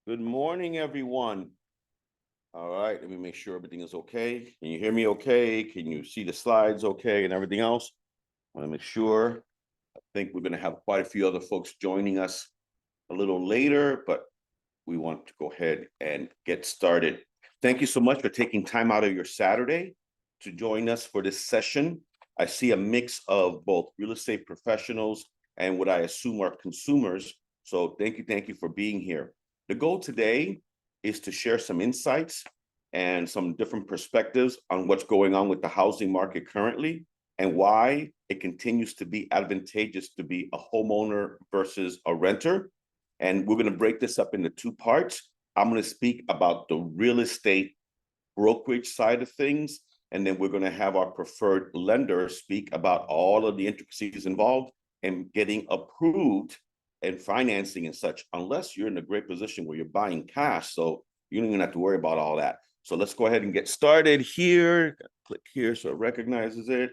Good morning, everyone. All right, let me make sure everything is okay. Can you hear me okay? Can you see the slides okay and everything else? I want to make sure. I think we're going to have quite a few other folks joining us a little later, but we want to go ahead and get started. Thank you so much for taking time out of your Saturday to join us for this session. I see a mix of both real estate professionals and what I assume are consumers. So thank you for being here. The goal today is to share some insights and some different perspectives on what's going on with the housing market currently and why it continues to be advantageous to be a homeowner versus a renter. And we're going to break this up into two parts. I'm going to speak about the real estate brokerage side of things, and then we're going to have our preferred lender speak about all of the intricacies involved in getting approved and financing and such, unless you're in a great position where you're buying cash. So you don't even have to worry about all that. So let's go ahead and get started here. Click here so it recognizes it.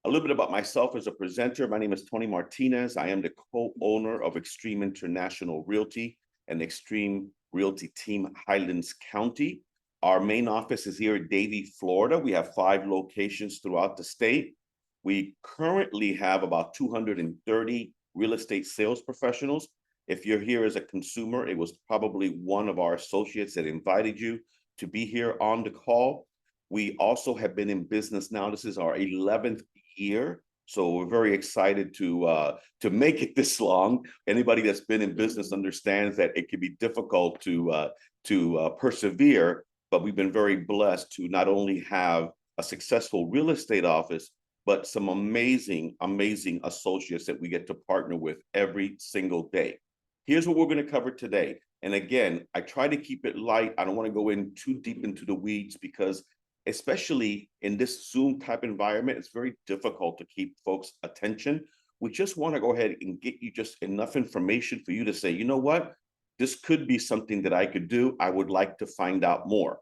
A little bit about myself as a presenter. My name is Tony Martinez. I am the co-owner of Extreme International Realty and Extreme Realty Team Highlands County. Our main office is here in Davie, Florida. We have 5 locations throughout the state. We currently have about 230 real estate sales professionals. If you're here as a consumer, it was probably one of our associates that invited you to be here on the call. We also have been in business now. This is our 11th year. So we're very excited to make it this long. Anybody that's been in business understands that it can be difficult to persevere, but we've been very blessed to not only have a successful real estate office, but some amazing associates that we get to partner with every single day. Here's what we're going to cover today. And again, I try to keep it light. I don't want to go in too deep into the weeds because especially in this Zoom type environment, it's very difficult to keep folks' attention. We just want to go ahead and get you just enough information for you to say, you know what, this could be something that I could do. I would like to find out more.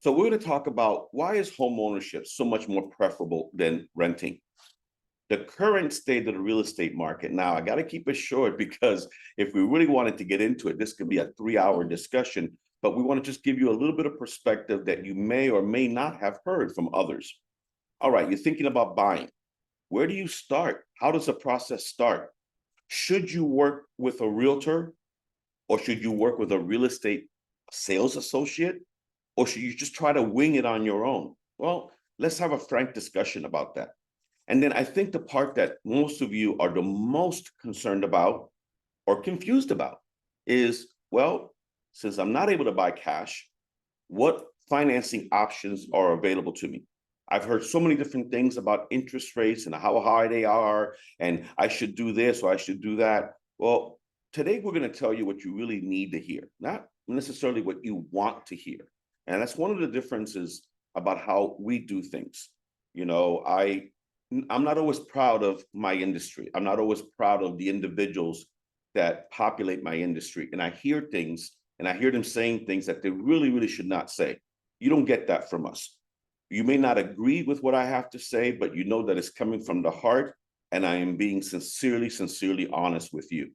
So we're going to talk about why is home ownership so much more preferable than renting? The current state of the real estate market. Now, I got to keep it short because if we really wanted to get into it, this could be a 3-hour discussion, but we want to just give you a little bit of perspective that you may or may not have heard from others. All right, you're thinking about buying. Where do you start? How does the process start? Should you work with a realtor or should you work with a real estate sales associate? Or should you just try to wing it on your own? Well, let's have a frank discussion about that. And then I think the part that most of you are the most concerned about or confused about is, well, since I'm not able to buy cash, what financing options are available to me? I've heard so many different things about interest rates and how high they are, and I should do this or I should do that. Well, today we're going to tell you what you really need to hear, not necessarily what you want to hear. And that's one of the differences about how we do things. You know, I'm not always proud of my industry. I'm not always proud of the individuals that populate my industry. And I hear things and I hear them saying things that they really should not say. You don't get that from us. You may not agree with what I have to say, but you know that it's coming from the heart. And I am being sincerely honest with you.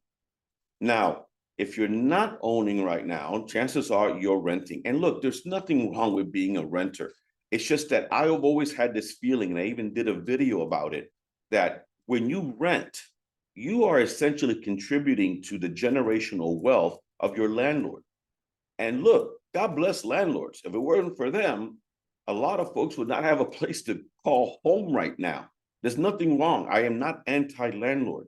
Now, if you're not owning right now, chances are you're renting. And look, there's nothing wrong with being a renter. It's just that I've always had this feeling, and I even did a video about it, that when you rent, you are essentially contributing to the generational wealth of your landlord. And look, God bless landlords. If it weren't for them, a lot of folks would not have a place to call home right now. There's nothing wrong. I am not anti-landlord.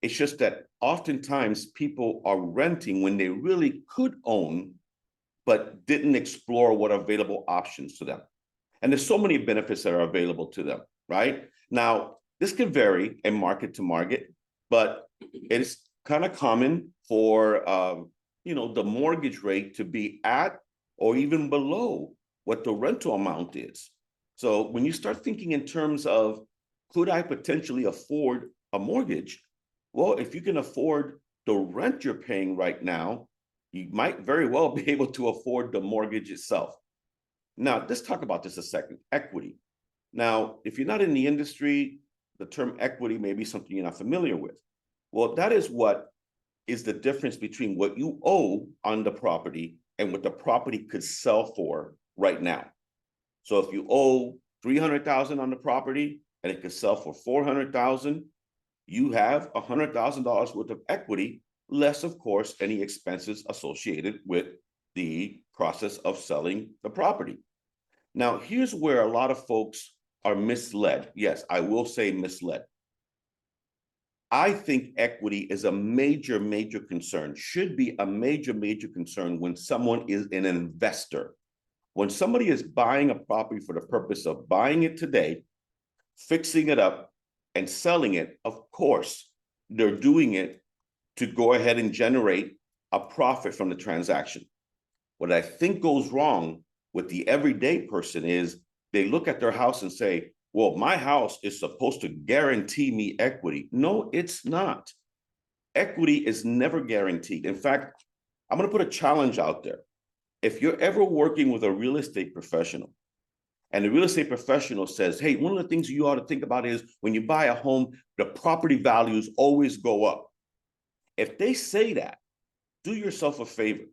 It's just that oftentimes people are renting when they really could own, but didn't explore what available options to them. And there's so many benefits that are available to them, right? Now, this can vary in market to market, but it's kind of common for the mortgage rate to be at or even below what the rental amount is. So when you start thinking in terms of could I potentially afford a mortgage? Well, if you can afford the rent you're paying right now, you might very well be able to afford the mortgage itself. Now, let's talk about this a second. Equity. Now, if you're not in the industry, the term equity may be something you're not familiar with. Well, that is what is the difference between what you owe on the property and what the property could sell for right now. So if you owe 300,000 on the property and it could sell for 400,000, you have $100,000 worth of equity, less of course any expenses associated with the process of selling the property. Now, here's where a lot of folks are misled. Yes, I will say misled. I think equity is a major, major concern, should be a major, major concern when someone is an investor. When somebody is buying a property for the purpose of buying it today, fixing it up, and selling it, of course, they're doing it to go ahead and generate a profit from the transaction. What I think goes wrong with the everyday person is they look at their house and say, well, my house is supposed to guarantee me equity. No, it's not. Equity is never guaranteed. In fact, I'm going to put a challenge out there. If you're ever working with a real estate professional and the real estate professional says, hey, one of the things you ought to think about is when you buy a home, the property values always go up. If they say that, do yourself a favor,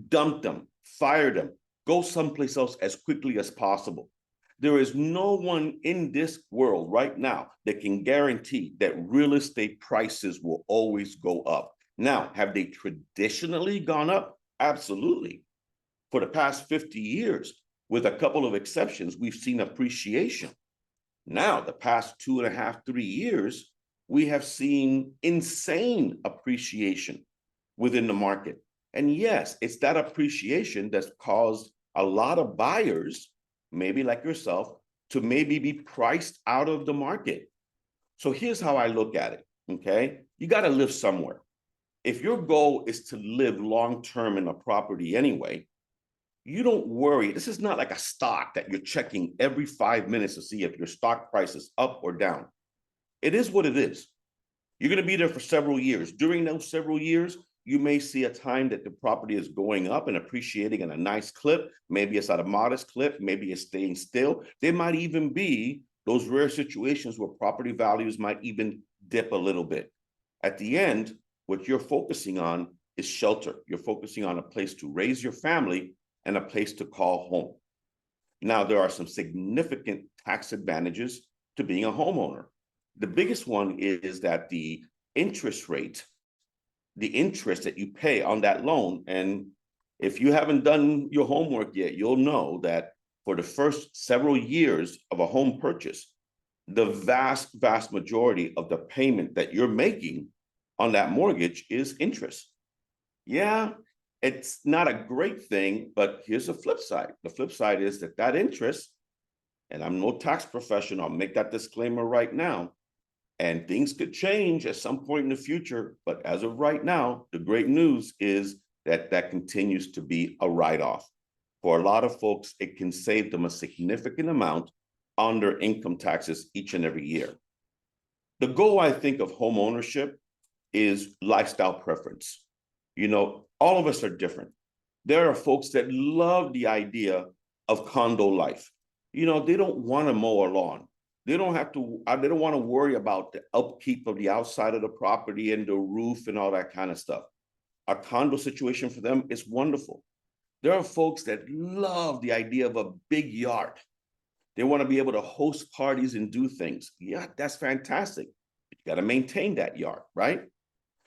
dump them, fire them, go someplace else as quickly as possible. There is no one in this world right now that can guarantee that real estate prices will always go up. Now, have they traditionally gone up? Absolutely. For the past 50 years, with a couple of exceptions, we've seen appreciation. Now, the past 2.5, 3 years, we have seen insane appreciation within the market. And yes, it's that appreciation that's caused a lot of buyers, maybe like yourself, to maybe be priced out of the market. So here's how I look at it, okay? You got to live somewhere. If your goal is to live long-term in a property anyway, you don't worry. This is not like a stock that you're checking every 5 minutes to see if your stock price is up or down. It is what it is. You're going to be there for several years. During those several years, you may see a time that the property is going up and appreciating in a nice clip. Maybe it's at a modest clip. Maybe it's staying still. There might even be those rare situations where property values might even dip a little bit. At the end, what you're focusing on is shelter. You're focusing on a place to raise your family and a place to call home. Now, there are some significant tax advantages to being a homeowner. The biggest one is that the interest rate, the interest that you pay on that loan, and if you haven't done your homework yet, you'll know that for the first several years of a home purchase, the vast, vast majority of the payment that you're making on that mortgage is interest. Yeah, it's not a great thing, but here's the flip side. The flip side is that that interest, and I'm no tax professional, I'll make that disclaimer right now, and things could change at some point in the future, but as of right now, the great news is that that continues to be a write-off. For a lot of folks, it can save them a significant amount on their income taxes each and every year. The goal, I think, of home ownership is lifestyle preference. You know, all of us are different. There are folks that love the idea of condo life. You know, they don't want to mow a lawn. They don't want to worry about the upkeep of the outside of the property and the roof and all that kind of stuff. A condo situation for them is wonderful. There are folks that love the idea of a big yard. They want to be able to host parties and do things. Yeah, that's fantastic. You got to maintain that yard, right?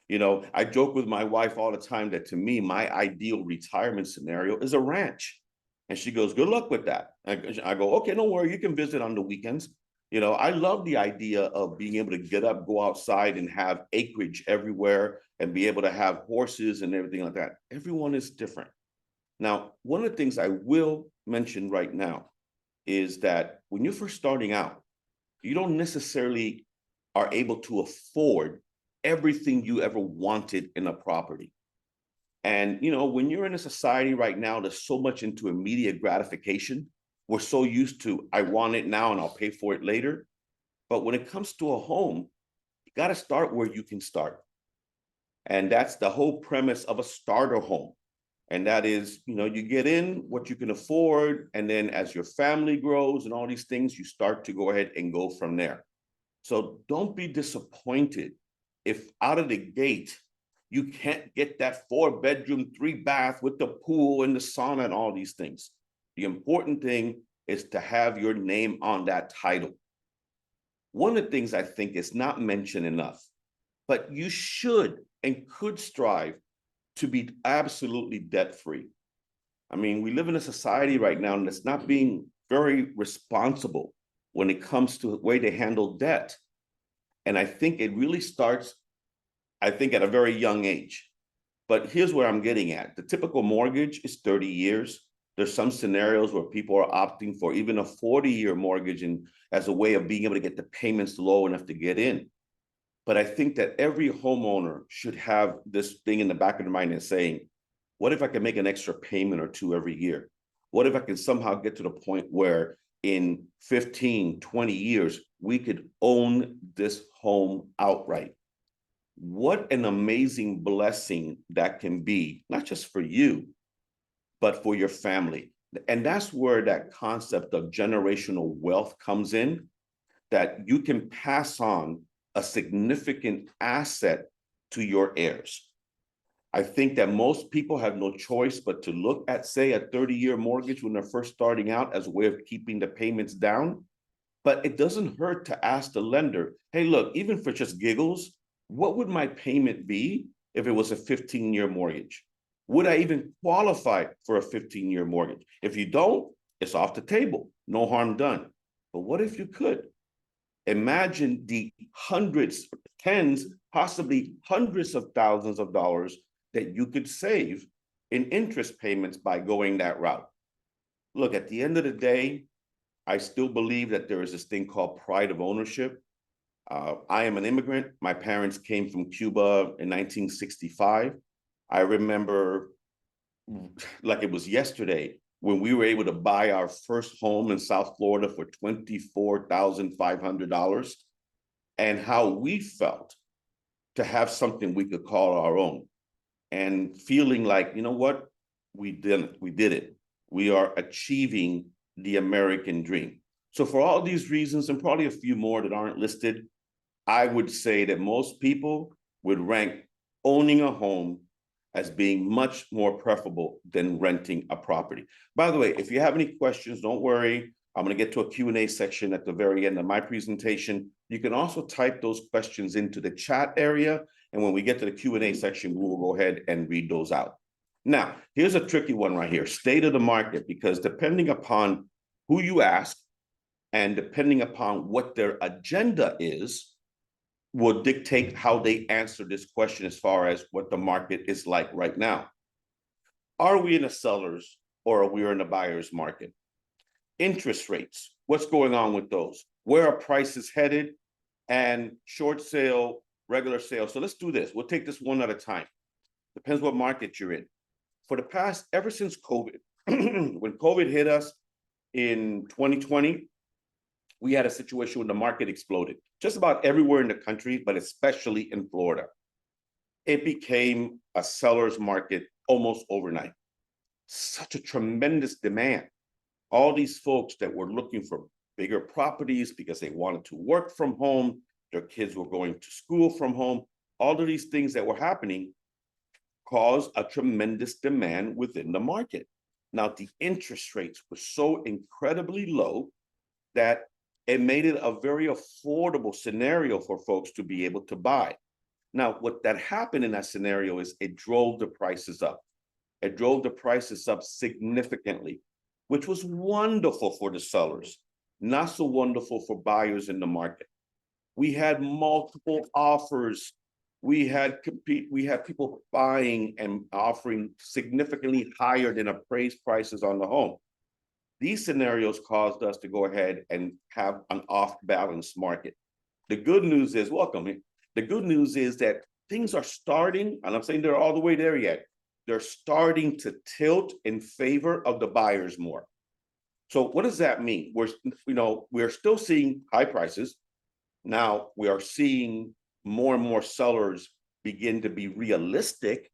You know, I joke with my wife all the time that to me, my ideal retirement scenario is a ranch. And she goes, good luck with that. I go, okay, don't worry, you can visit on the weekends. You know, I love the idea of being able to get up, go outside and have acreage everywhere and be able to have horses and everything like that. Everyone is different. Now, one of the things I will mention right now is that when you're first starting out, you don't necessarily are able to afford everything you ever wanted in a property. And, you know, when you're in a society right now that's so much into immediate gratification, we're so used to, I want it now and I'll pay for it later. But when it comes to a home, you got to start where you can start. And that's the whole premise of a starter home. And that is, you know, you get in what you can afford. And then as your family grows and all these things, you start to go ahead and go from there. So don't be disappointed if out of the gate, You can't get that 4-bedroom, 3-bath with the pool and the sauna and all these things. The important thing is to have your name on that title. One of the things I think is not mentioned enough, but you should and could strive to be absolutely debt-free. I mean, we live in a society right now that's not being very responsible when it comes to the way they handle debt. And I think it really starts, I think, at a very young age. But here's where I'm getting at. The typical mortgage is 30 years. There's some scenarios where people are opting for even a 40-year mortgage and as a way of being able to get the payments low enough to get in. But I think that every homeowner should have this thing in the back of their mind and saying, what if I can make an extra payment or two every year? What if I can somehow get to the point where in 15, 20 years, we could own this home outright? What an amazing blessing that can be, not just for you, but for your family. And that's where that concept of generational wealth comes in, that you can pass on a significant asset to your heirs. I think that most people have no choice but to look at, say, a 30-year mortgage when they're first starting out as a way of keeping the payments down. But it doesn't hurt to ask the lender, hey, look, even for just giggles, what would my payment be if it was a 15-year mortgage? Would I even qualify for a 15-year mortgage? If you don't, it's off the table, no harm done. But what if you could? Imagine the hundreds, tens, possibly hundreds of thousands of dollars that you could save in interest payments by going that route. Look, at the end of the day, I still believe that there is this thing called pride of ownership. I am an immigrant. My parents came from Cuba in 1965. I remember like it was yesterday when we were able to buy our first home in South Florida for $24,500 and how we felt to have something we could call our own and feeling like, you know what, we did it. We are achieving the American dream. So for all these reasons, and probably a few more that aren't listed, I would say that most people would rank owning a home as being much more preferable than renting a property. By the way, if you have any questions, don't worry. I'm going to get to a Q&A section at the very end of my presentation. You can also type those questions into the chat area. And when we get to the Q&A section, we will go ahead and read those out. Now, here's a tricky one right here, state of the market, because depending upon who you ask and depending upon what their agenda is, will dictate how they answer this question as far as what the market is like right now. Are we in a seller's or are we in a buyer's market? Interest rates, what's going on with those? Where are prices headed? And short sale, regular sale. So let's do this. We'll take this one at a time. Depends what market you're in. For the past, ever since COVID, when COVID hit us in 2020, we had a situation when the market exploded, just about everywhere in the country, but especially in Florida. It became a seller's market almost overnight. Such a tremendous demand. All these folks that were looking for bigger properties because they wanted to work from home, their kids were going to school from home, all of these things that were happening caused a tremendous demand within the market. Now, the interest rates were so incredibly low that it made it a very affordable scenario for folks to be able to buy. Now, what that happened in that scenario is it drove the prices up. It drove the prices up significantly, which was wonderful for the sellers, not so wonderful for buyers in the market. We had multiple offers. We had people buying and offering significantly higher than appraised prices on the home. These scenarios caused us to go ahead and have an off-balance market. The good news is, welcome. The good news is that things are starting, and I'm saying they're all the way there yet. They're starting to tilt in favor of the buyers more. So what does that mean? We're still seeing high prices. Now we are seeing more and more sellers begin to be realistic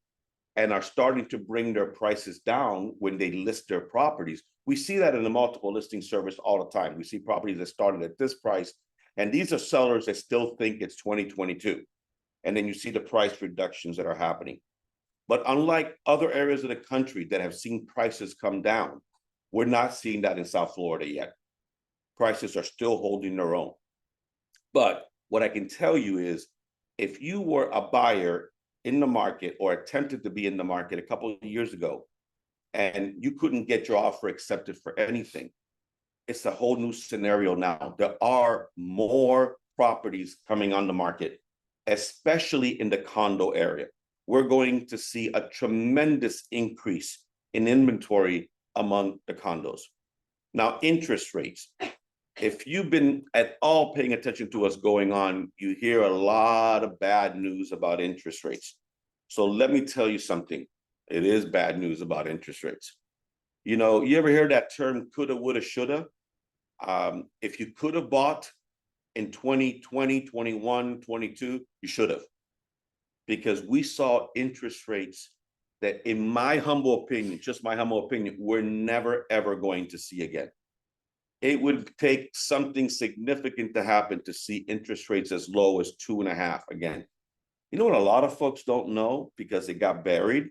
and are starting to bring their prices down when they list their properties. We see that in the multiple listing service all the time. We see properties that started at this price, and these are sellers that still think it's 2022. and then you see the price reductions that are happening. But unlike other areas of the country that have seen prices come down, we're not seeing that in South Florida yet. Prices are still holding their own. But what I can tell you is, if you were a buyer in the market or attempted to be in the market a couple of years ago, and you couldn't get your offer accepted for anything, it's a whole new scenario now. There are more properties coming on the market, especially in the condo area. We're going to see a tremendous increase in inventory among the condos. Now, interest rates. If you've been at all paying attention to what's going on, you hear a lot of bad news about interest rates. So let me tell you something. It is bad news about interest rates. You know, you ever hear that term coulda, woulda, shoulda? If you could have bought in 2020, 21, 22, you should have. Because we saw interest rates that, in my humble opinion, just my humble opinion, we're never, ever going to see again. It would take something significant to happen to see interest rates as low as 2.5 again. You know what a lot of folks don't know, because it got buried?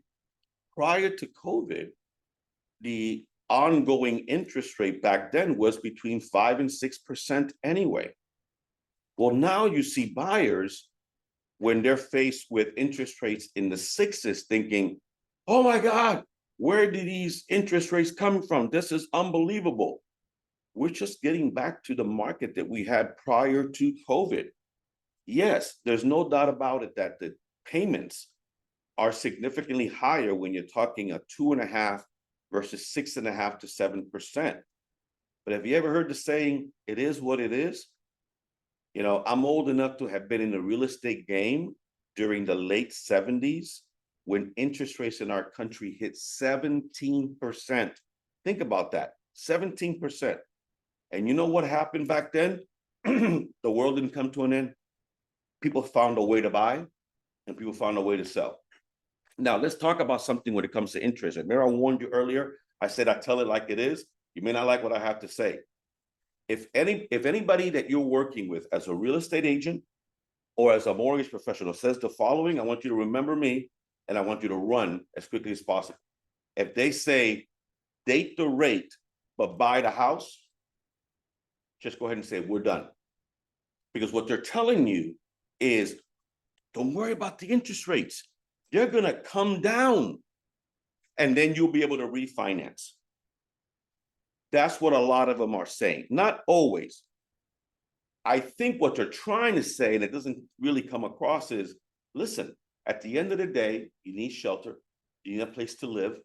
Prior to COVID, the ongoing interest rate back then was between 5 and 6% anyway. Well, now you see buyers, when they're faced with interest rates in the 6s, thinking, oh my God, where did these interest rates come from? This is unbelievable. We're just getting back to the market that we had prior to COVID. Yes, there's no doubt about it that the payments are significantly higher when you're talking a 2.5 versus 6.5 to 7%. But have you ever heard the saying, it is what it is? You know, I'm old enough to have been in the real estate game during the late 70s, when interest rates in our country hit 17%. Think about that, 17%. And you know what happened back then? The world didn't come to an end. People found a way to buy, and people found a way to sell. Now, let's talk about something when it comes to interest. Remember, I warned you earlier, I said I tell it like it is. You may not like what I have to say. If anybody that you're working with as a real estate agent or as a mortgage professional says the following, I want you to remember me, and I want you to run as quickly as possible. If they say, date the rate, but buy the house, just go ahead and say, we're done. Because what they're telling you is, don't worry about the interest rates. They're going to come down, and then you'll be able to refinance. That's what a lot of them are saying. Not always. I think what they're trying to say, and it doesn't really come across, is, listen, at the end of the day, you need shelter. You need a place to live.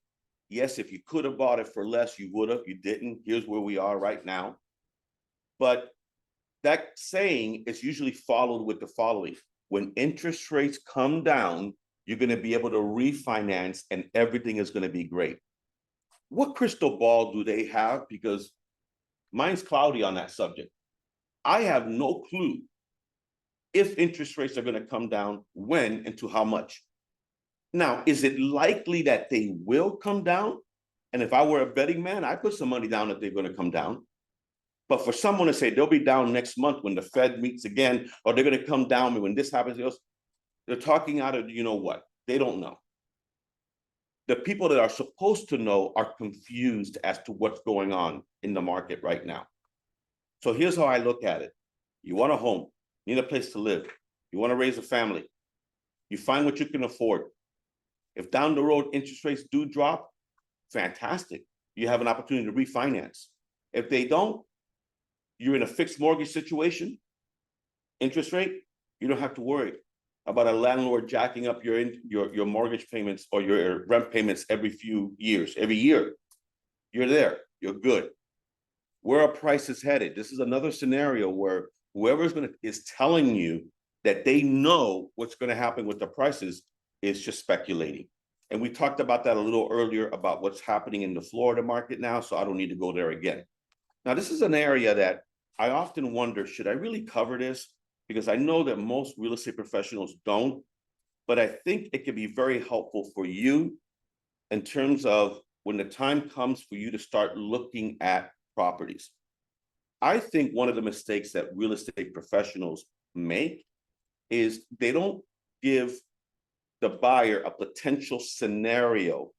Yes, if you could have bought it for less, you would have. You didn't. Here's where we are right now. But that saying is usually followed with the following. When interest rates come down, you're going to be able to refinance, and everything is going to be great. What crystal ball do they have? Because mine's cloudy on that subject. I have no clue if interest rates are going to come down, when, and to how much. Now, is it likely that they will come down? And if I were a betting man, I put some money down that they're going to come down. But for someone to say they'll be down next month when the Fed meets again, or they're going to come down when this happens, they're talking out of, you know what? They don't know. The people that are supposed to know are confused as to what's going on in the market right now. So here's how I look at it. You want a home, you need a place to live. You want to raise a family. You find what you can afford. If down the road interest rates do drop, fantastic. You have an opportunity to refinance. If they don't, you're in a fixed mortgage situation, interest rate, you don't have to worry about a landlord jacking up your mortgage payments or your rent payments every few years. Every year, you're there, you're good. Where are prices headed? This is another scenario where whoever is telling you that they know what's going to happen with the prices is just speculating. And we talked about that a little earlier about what's happening in the Florida market now, so I don't need to go there again. Now, this is an area that I often wonder, should I really cover this? Because I know that most real estate professionals don't, but I think it can be very helpful for you in terms of when the time comes for you to start looking at properties. I think one of the mistakes that real estate professionals make is they don't give the buyer a potential scenario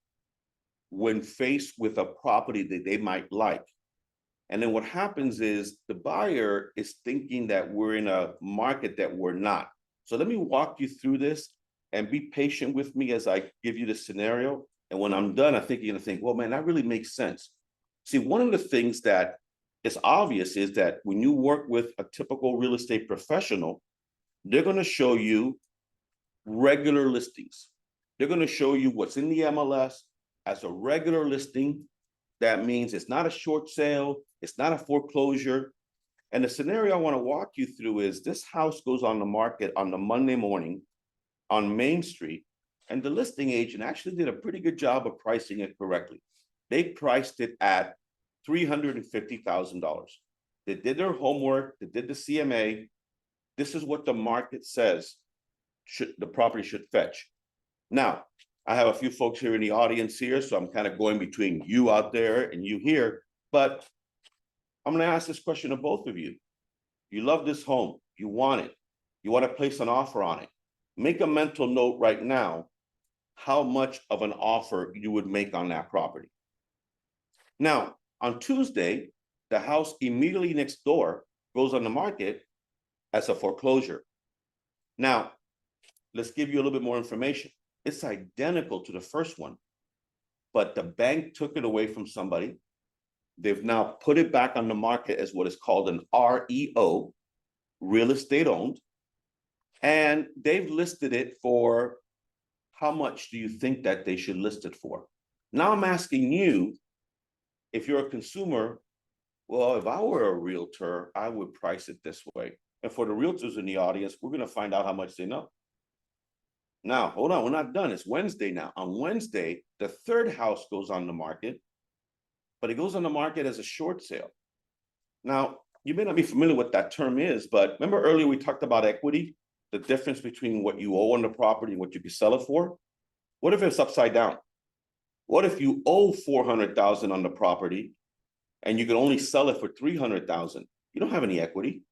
when faced with a property that they might like. And then what happens is the buyer is thinking that we're in a market that we're not. So let me walk you through this and be patient with me as I give you the scenario. And when I'm done, I think you're gonna think, well, man, that really makes sense. See, one of the things that is obvious is that when you work with a typical real estate professional, they're gonna show you regular listings. They're gonna show you what's in the MLS as a regular listing. That means it's not a short sale, it's not a foreclosure. And the scenario I want to walk you through is this house goes on the market on the Monday morning on Main Street, and the listing agent actually did a pretty good job of pricing it correctly. They priced it at $350,000. They did their homework, they did the CMA. This is what the market says the property should fetch. Now, I have a few folks here in the audience here, so I'm kind of going between you out there and you here, but I'm going to ask this question of both of you. You love this home, you want it, you want to place an offer on it. Make a mental note right now how much of an offer you would make on that property. Now, on Tuesday, the house immediately next door goes on the market as a foreclosure. Now, let's give you a little bit more information. It's identical to the first one, but the bank took it away from somebody. They've now put it back on the market as what is called an REO, real estate owned, and they've listed it for how much do you think that they should list it for? Now I'm asking you, if you're a consumer, well, if I were a realtor, I would price it this way. And for the realtors in the audience, we're going to find out how much they know. Now, hold on, we're not done. It's Wednesday now. On Wednesday, the third house goes on the market, but it goes on the market as a short sale. Now, you may not be familiar with what that term is, but remember earlier we talked about equity, the difference between what you owe on the property and what you can sell it for? What if it's upside down? What if you owe $400,000 on the property and you can only sell it for $300,000? You don't have any equity.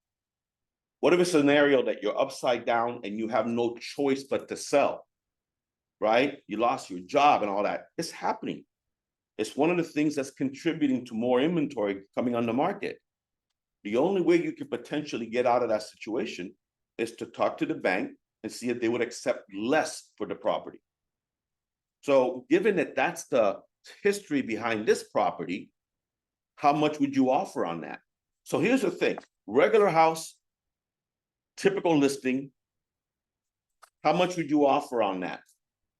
What if it's a scenario that you're upside down and you have no choice but to sell, right? You lost your job and all that. It's happening. It's one of the things that's contributing to more inventory coming on the market. The only way you can potentially get out of that situation is to talk to the bank and see if they would accept less for the property. So given that that's the history behind this property, how much would you offer on that? So here's the thing, regular house, typical listing, how much would you offer on that?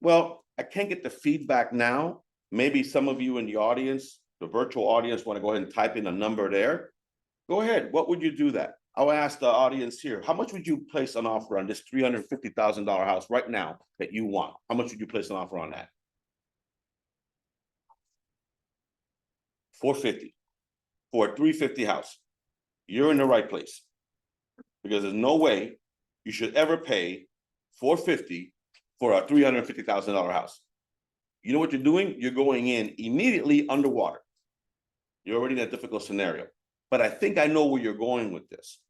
Well, I can't get the feedback now. Maybe some of you in the audience, the virtual audience, want to go ahead and type in a number there. Go ahead, what would you do that? I'll ask the audience here, how much would you place an offer on this $350,000 house right now that you want? How much would you place an offer on that? $450 for a $350 house. You're in the right place, because there's no way you should ever pay $450 for a $350,000 house. You know what you're doing? You're going in immediately underwater. You're already in a difficult scenario. But I think I know where you're going with this.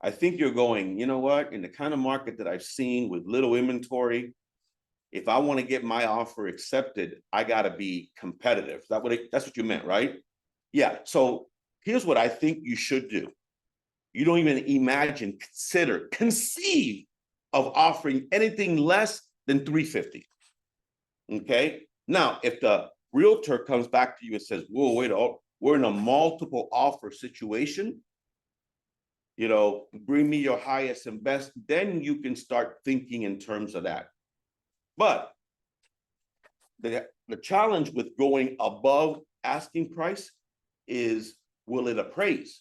I think you're going, you know what? In the kind of market that I've seen with little inventory, if I want to get my offer accepted, I got to be competitive. That's what you meant, right? Yeah. So here's what I think you should do. You don't even imagine, conceive of offering anything less than $350. Okay. Now, if the realtor comes back to you and says, whoa, wait, we're in a multiple offer situation, you know, bring me your highest and best, then you can start thinking in terms of that. But the challenge with going above asking price is, will it appraise?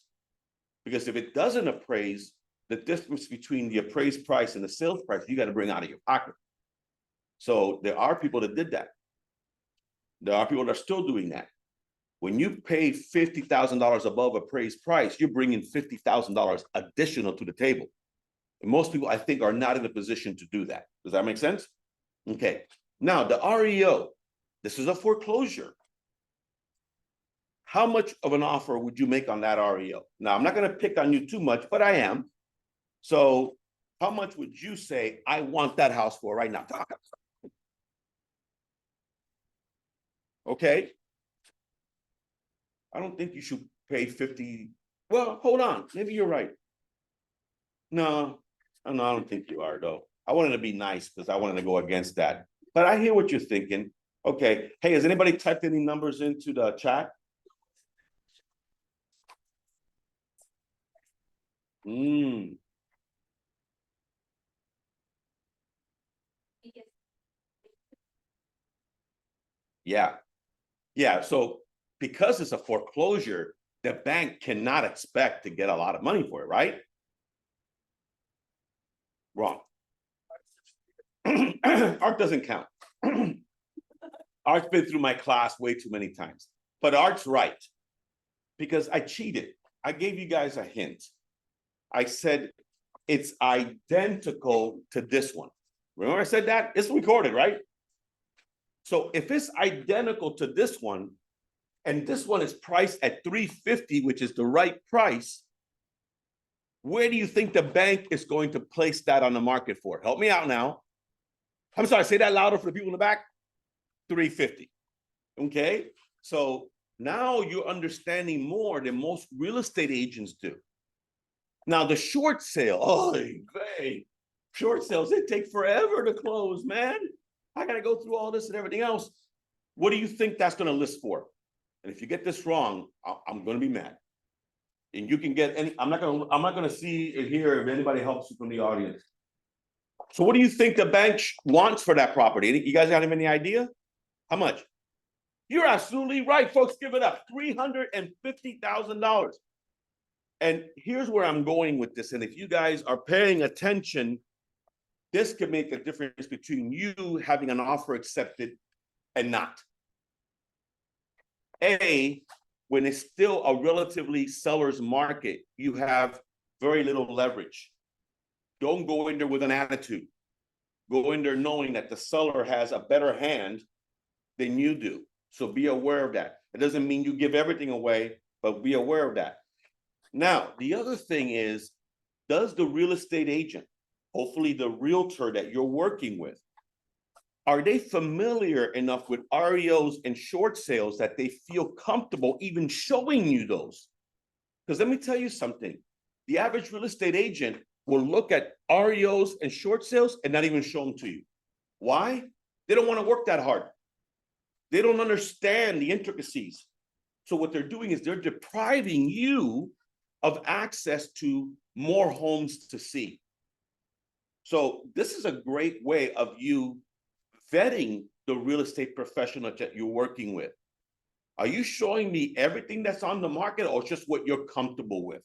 Because if it doesn't appraise, the difference between the appraised price and the sales price, you got to bring out of your pocket. So there are people that did that. There are people that are still doing that. When you pay $50,000 above appraised price, you're bringing $50,000 additional to the table. And most people, I think, are not in a position to do that. Does that make sense? Okay. Now, the REO, this is a foreclosure. How much of an offer would you make on that REO? Now, I'm not going to pick on you too much, but I am. So How much would you say I want that house for right now? Okay. I don't think you should pay 50. Well, hold on. Maybe you're right. No, no, I don't think you are though. I wanted to be nice because I wanted to go against that. But I hear what you're thinking. Okay. Hey, has anybody typed any numbers into the chat? Yeah. Yeah. So because it's a foreclosure, the bank cannot expect to get a lot of money for it, right? Wrong. Art doesn't count. Art's been through my class way too many times. But Art's right. Because I cheated. I gave you guys a hint. I said it's identical to this one. Remember I said that? It's recorded, right? So if it's identical to this one, and this one is priced at 350, which is the right price, where do you think the bank is going to place that on the market for? Help me out now. I'm sorry, say that louder for the people in the back. 350. Okay. So now you're understanding more than most real estate agents do. Now the short sale, oh, hey, short sales, they take forever to close, man. I got to go through all this and everything else. What do you think that's going to list for? And if you get this wrong, I'm going to be mad. And you can get any, I'm not going to see and hear if anybody helps you from the audience. So what do you think the bank wants for that property? You guys got any idea? How much? You're absolutely right, folks. Give it up. $350,000. And here's where I'm going with this. And if you guys are paying attention, this could make a difference between you having an offer accepted and not. When it's still a relatively seller's market, you have very little leverage. Don't go in there with an attitude. Go in there knowing that the seller has a better hand than you do. So be aware of that. It doesn't mean you give everything away, but be aware of that. Now, the other thing is, does the real estate agent, hopefully the realtor that you're working with, are they familiar enough with REOs and short sales that they feel comfortable even showing you those? Because let me tell you something. The average real estate agent will look at REOs and short sales and not even show them to you. Why? They don't want to work that hard. They don't understand the intricacies. So what they're doing is they're depriving you of access to more homes to see. So this is a great way of you vetting the real estate professional that you're working with. Are you showing me everything that's on the market or just what you're comfortable with?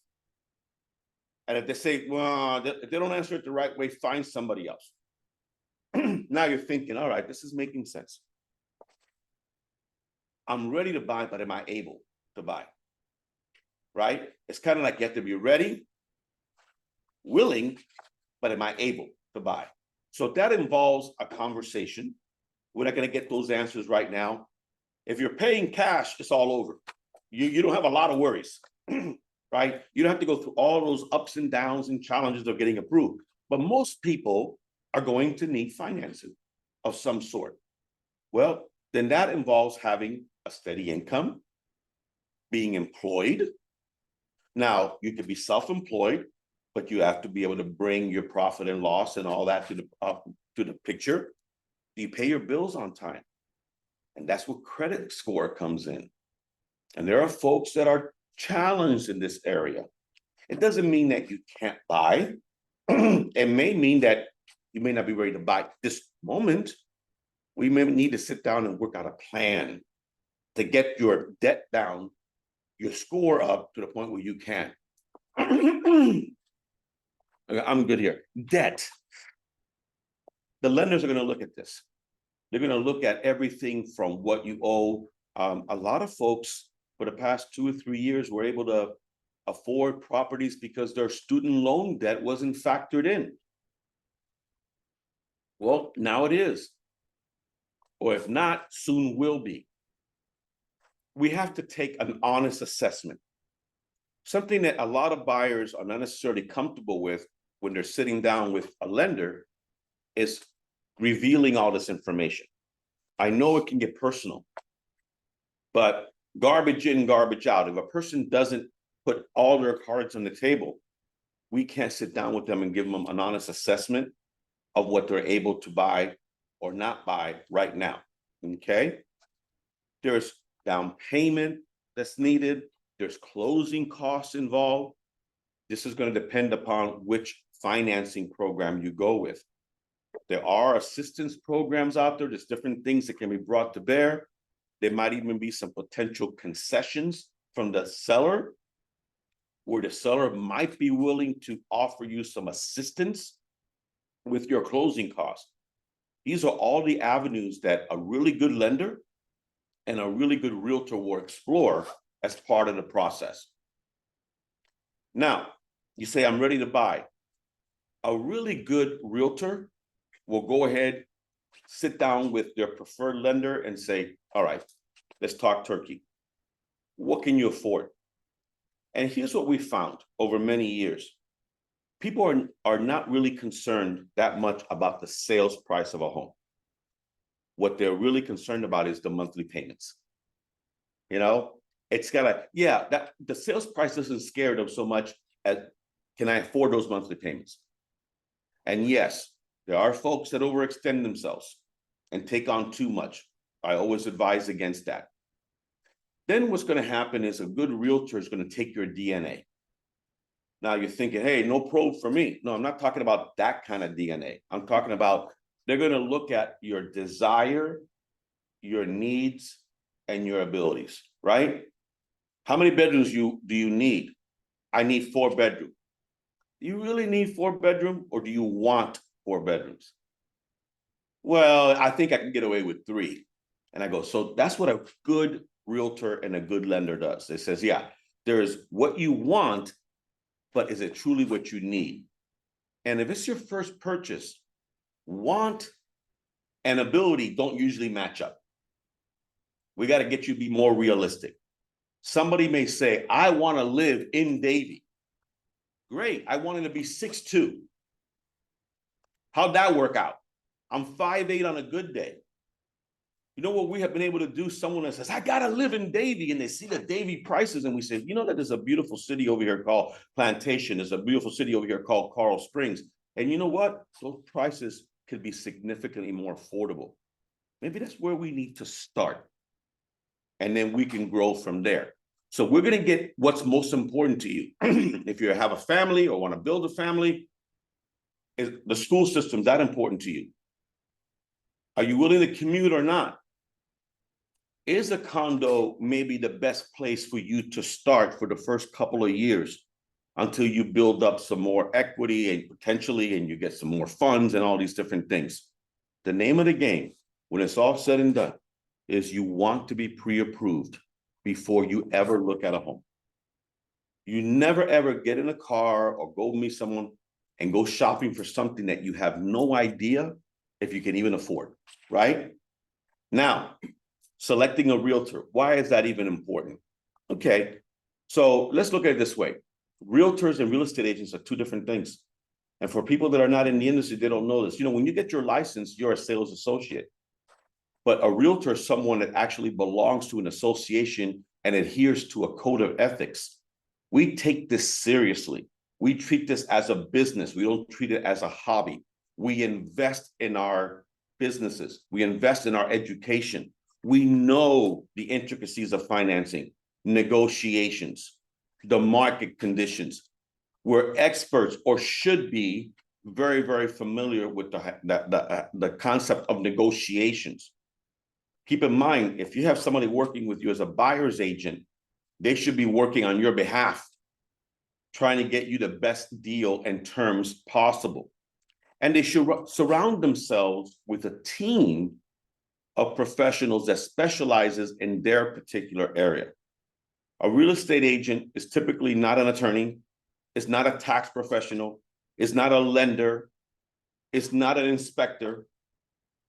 And if they say, well, if they don't answer it the right way, find somebody else. Now you're thinking, all right, this is making sense. I'm ready to buy, but am I able to buy? Right? It's kind of like you have to be ready, willing, but am I able to buy? So that involves a conversation. We're not going to get those answers right now. If you're paying cash, it's all over. You don't have a lot of worries, right? You don't have to go through all those ups and downs and challenges of getting approved. But most people are going to need financing of some sort. Well, then that involves having a steady income, being employed. Now, you could be self-employed, but you have to be able to bring your profit and loss and all that to the picture. Do you pay your bills on time? And that's where credit score comes in. And there are folks that are challenged in this area. It doesn't mean that you can't buy. It may mean that you may not be ready to buy this moment. We may need to sit down and work out a plan to get your debt down, your score up to the point where you can. I'm good here. Debt. The lenders are going to look at this. They're going to look at everything from what you owe. A lot of folks for the past 2 or 3 years were able to afford properties because their student loan debt wasn't factored in. Well, now it is. Or if not, soon will be. We have to take an honest assessment. Something that a lot of buyers are not necessarily comfortable with when they're sitting down with a lender is revealing all this information. I know it can get personal, but garbage in, garbage out. If a person doesn't put all their cards on the table, we can't sit down with them and give them an honest assessment of what they're able to buy or not buy right now, okay? There's down payment that's needed. There's closing costs involved. This is going to depend upon which financing program you go with. There are assistance programs out there. There's different things that can be brought to bear. There might even be some potential concessions from the seller, where the seller might be willing to offer you some assistance with your closing costs. These are all the avenues that a really good lender and a really good realtor will explore as part of the process. Now, you say, I'm ready to buy. A really good realtor will go ahead, sit down with their preferred lender and say, all right, let's talk turkey. What can you afford? And here's what we found over many years. People are not really concerned that much about the sales price of a home. What they're really concerned about is the monthly payments. You know, it's gotta, that the sales price doesn't scare them so much as, can I afford those monthly payments? And yes, there are folks that overextend themselves and take on too much. I always advise against that. Then what's going to happen is a good realtor is going to take your DNA. Now you're thinking, hey, no probe for me. No, I'm not talking about that kind of DNA. I'm talking about they're going to look at your desire, your needs, and your abilities, right? How many bedrooms do you need? I need 4 bedrooms. Do you really need 4 bedrooms, or do you want 4 bedrooms? Well, I think I can get away with 3. And I go, so that's what a good realtor and a good lender does. It says, yeah, there's what you want, but is it truly what you need? And if it's your first purchase, want and ability don't usually match up. We got to get you to be more realistic. Somebody may say, I want to live in Davie. Great, I wanted to be 6'2". How'd that work out? I'm 5'8" on a good day. You know what we have been able to do? Someone that says, I gotta live in Davie, and they see the Davie prices, and we say, you know that there's a beautiful city over here called Plantation. There's a beautiful city over here called Coral Springs. And you know what? Those prices could be significantly more affordable. Maybe that's where we need to start. And then we can grow from there. So we're gonna get what's most important to you. If you have a family or want to build a family, is the school system that important to you? Are you willing to commute or not? Is a condo maybe the best place for you to start for the first couple of years until you build up some more equity and potentially, and you get some more funds and all these different things? The name of the game, when it's all said and done, is you want to be pre-approved before you ever look at a home. You never ever get in a car or go meet someone and go shopping for something that you have no idea if you can even afford, right? Now, selecting a realtor, why is that even important? Okay, so let's look at it this way. Realtors and real estate agents are 2 different things. And for people that are not in the industry, they don't know this. You know, when you get your license, you're a sales associate. But a realtor is someone that actually belongs to an association and adheres to a code of ethics. We take this seriously. We treat this as a business. We don't treat it as a hobby. We invest in our businesses. We invest in our education. We know the intricacies of financing, negotiations, the market conditions. We're experts, or should be, very, very familiar with the concept of negotiations. Keep in mind, if you have somebody working with you as a buyer's agent, they should be working on your behalf, trying to get you the best deal and terms possible. And they should surround themselves with a team of professionals that specializes in their particular area. A real estate agent is typically not an attorney, is not a tax professional, is not a lender, is not an inspector.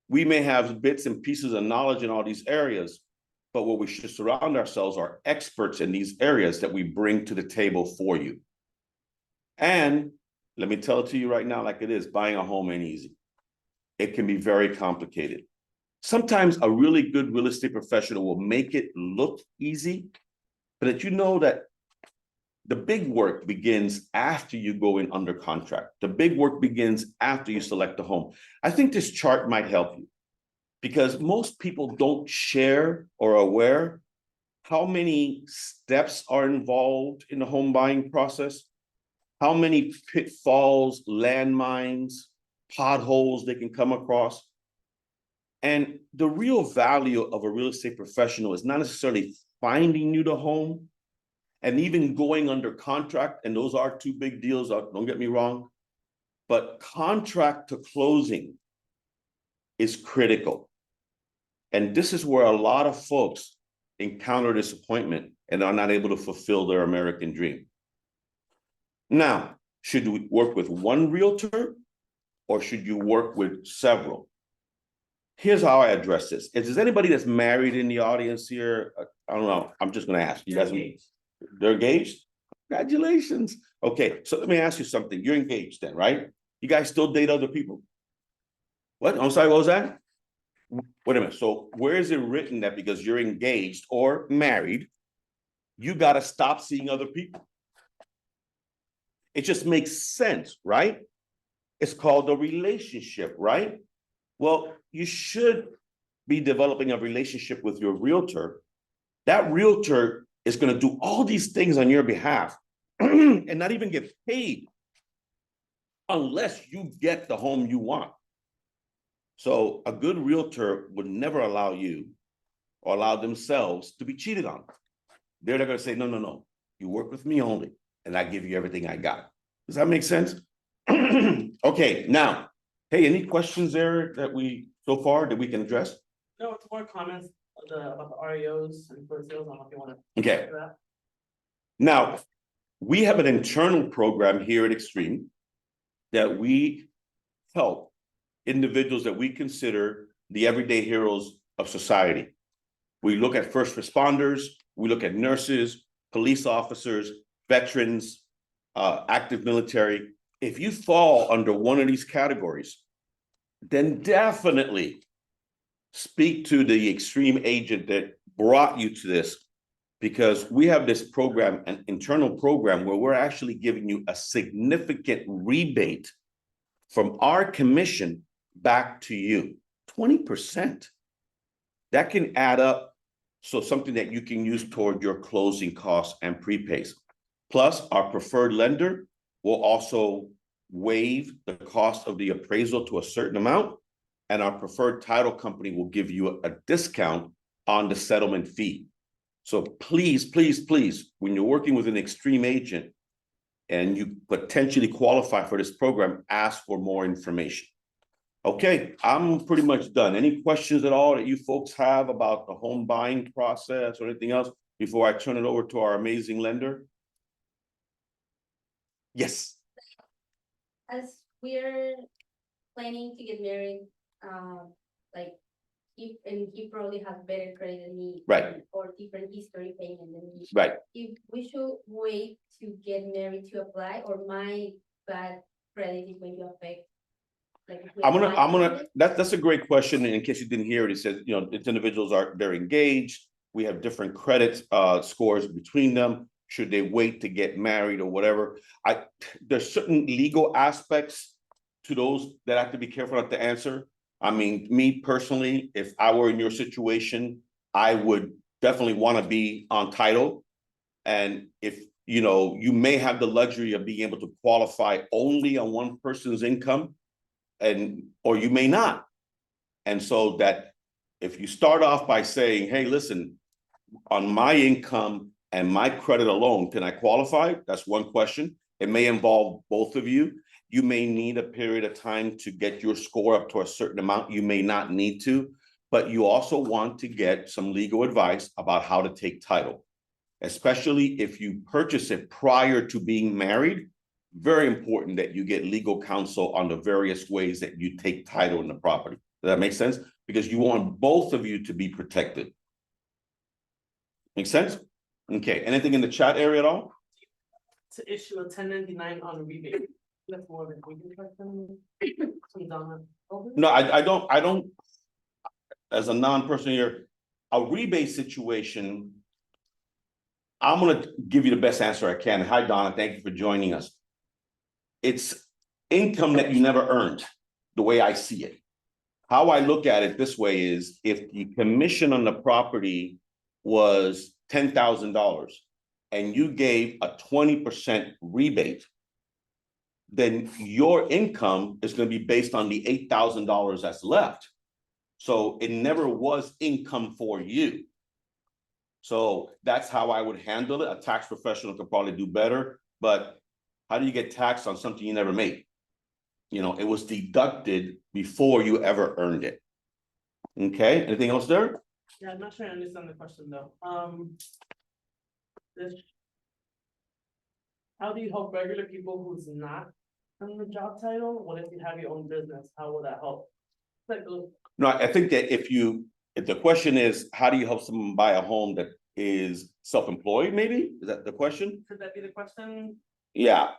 We may have bits and pieces of knowledge in all these areas, but what we should surround ourselves are experts in these areas that we bring to the table for you. And let me tell it to you right now like it is, buying a home ain't easy. It can be very complicated. Sometimes a really good real estate professional will make it look easy, but that you know that the big work begins after you go in under contract. The big work begins after you select the home. I think this chart might help you because most people don't share or are aware how many steps are involved in the home buying process, how many pitfalls, landmines, potholes they can come across. And the real value of a real estate professional is not necessarily finding you the home and even going under contract. And those are two big deals, don't get me wrong. But contract to closing is critical. And this is where a lot of folks encounter disappointment and are not able to fulfill their American dream. Now, should we work with one realtor or should you work with several? Here's how I address this. If there's anybody that's married in the audience here, I don't know, I'm just gonna ask you guys. They're engaged? Congratulations. Okay, so let me ask you something. You're engaged then, right? You guys still date other people? What? I'm sorry, what was that? Wait a minute. So where is it written that because you're engaged or married, you gotta stop seeing other people? It just makes sense, right? It's called a relationship, right? Well, you should be developing a relationship with your realtor. That realtor is going to do all these things on your behalf and not even get paid unless you get the home you want. So a good realtor would never allow you or allow themselves to be cheated on. They're going to say, no, no, no, you work with me only, and I give you everything I got. Does that make sense? Okay, now, hey, any questions there that so far that we can address? No, it's more comments about the REOs and for sales. I don't know if you want to. Okay. Now, we have an internal program here at Extreme that we help individuals that we consider the everyday heroes of society. We look at first responders, we look at nurses, police officers, veterans, active military. If you fall under one of these categories, then definitely speak to the Extreme agent that brought you to this, because we have this program, an internal program, where we're actually giving you a significant rebate from our commission back to you, 20%. That can add up, so something that you can use toward your closing costs and prepays. Plus, our preferred lender will also waive the cost of the appraisal to a certain amount, and our preferred title company will give you a discount on the settlement fee. So please, please, please, when you're working with an Extreme agent and you potentially qualify for this program, ask for more information. Okay, I'm pretty much done. Any questions at all that you folks have about the home buying process or anything else before I turn it over to our amazing lender? Yes. As we're planning to get married, like he probably has better credit than me, Right, or different history payment than me. right. If we should wait to get married to apply, or my bad credit is going to affect. Like if we apply that's a great question. And in case you didn't hear it, it says, you know, it's individuals they're engaged. We have different credit scores between them. Should they wait to get married or whatever? There's certain legal aspects to those that I have to be careful not to answer. I mean, me personally, if I were in your situation, I would definitely want to be on title. And if, you know, you may have the luxury of being able to qualify only on one person's income, or you may not. And so that if you start off by saying, hey, listen, on my income and my credit alone, can I qualify? That's one question. It may involve both of you. You may need a period of time to get your score up to a certain amount. You may not need to, but you also want to get some legal advice about how to take title, especially if you purchase it prior to being married. Very important that you get legal counsel on the various ways that you take title in the property. Does that make sense? Because you want both of you to be protected. Make sense? Okay, anything in the chat area at all? To issue a 1099 on a rebate. That's more than we can trust them. Some Donna. No, I don't, as a non-person here, a rebate situation. I'm gonna give you the best answer I can. Hi, Donna, thank you for joining us. It's income that you never earned, the way I see it. How I look at it this way is if the commission on the property was $10,000 and you gave a 20% rebate, then your income is gonna be based on the $8,000 that's left. So it never was income for you. So that's how I would handle it. A tax professional could probably do better, but how do you get taxed on something you never made? You know, it was deducted before you ever earned it. Okay, anything else there? Yeah, I'm not sure I understand the question though. This. How do you help regular people who's not on the job title? What if you have your own business? How will that help? Like, No, I think that if the question is, how do you help someone buy a home that is self-employed, maybe? Is that the question? could that be the question? Yeah.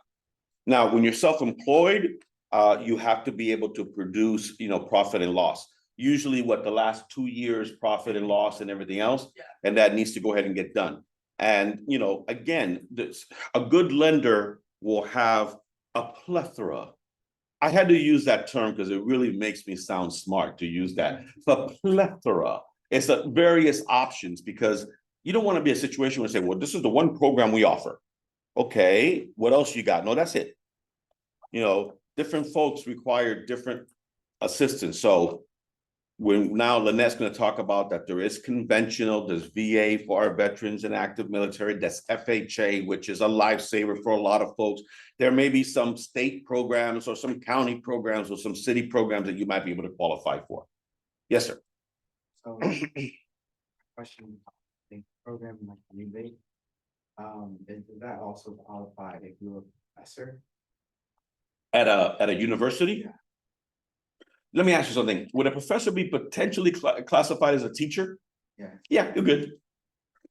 Now, when you're self-employed, you have to be able to produce, profit and loss. Usually what the last 2 years, profit and loss and everything else. Yeah. And that needs to go ahead and get done. And, again, a good lender will have a plethora. I had to use that term because it really makes me sound smart to use that. The plethora. It's a various options because you don't want to be a situation where you say, well, this is the one program we offer. Okay, what else you got? No, that's it. Different folks require different assistance. So when now Lynette's going to talk about that there is conventional, there's VA for our veterans and active military, that's FHA, which is a lifesaver for a lot of folks. There may be some state programs or some county programs or some city programs that you might be able to qualify for. Yes, sir. So, question, the program like rebate, does that also qualify if you're a professor? At a university? Yeah. Let me ask you something. Would a professor be potentially classified as a teacher? Yeah. Yeah, you're good.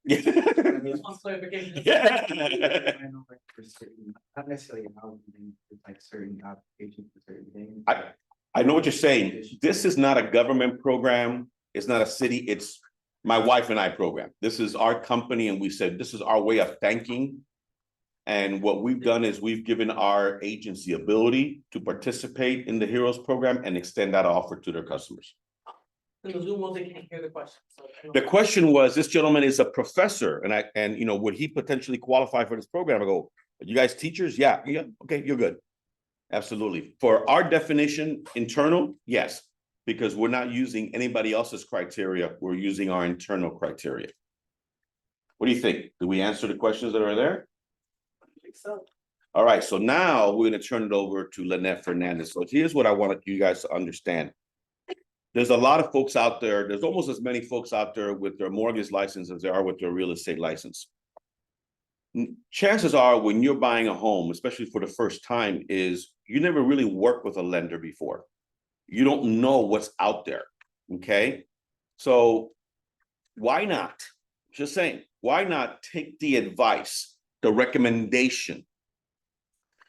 Yeah. Just one clarification. Yeah. I know, like, for certain, not necessarily housing, but like certain applications for certain things. I know what you're saying. This is not a government program. It's not a city. It's my wife and I program. This is our company. And we said, this is our way of thanking. And what we've done is we've given our agency ability to participate in the Heroes program and extend that offer to their customers. In the Zoom, they can't hear the question. So The question was, this gentleman is a professor and would he potentially qualify for this program? I go, are you guys teachers? Yeah. Okay, you're good. Absolutely. For our definition, internal, yes, because we're not using anybody else's criteria. We're using our internal criteria. What do you think? Did we answer the questions that are there? I think so. All right, so now we're going to turn it over to Lynette Fernandez. So here's what I wanted you guys to understand. There's a lot of folks out there. There's almost as many folks out there with their mortgage license as there are with their real estate license. Chances are when you're buying a home, especially for the first time, is you never really worked with a lender before. You don't know what's out there, okay? So why not? Just saying, why not take the advice, the recommendation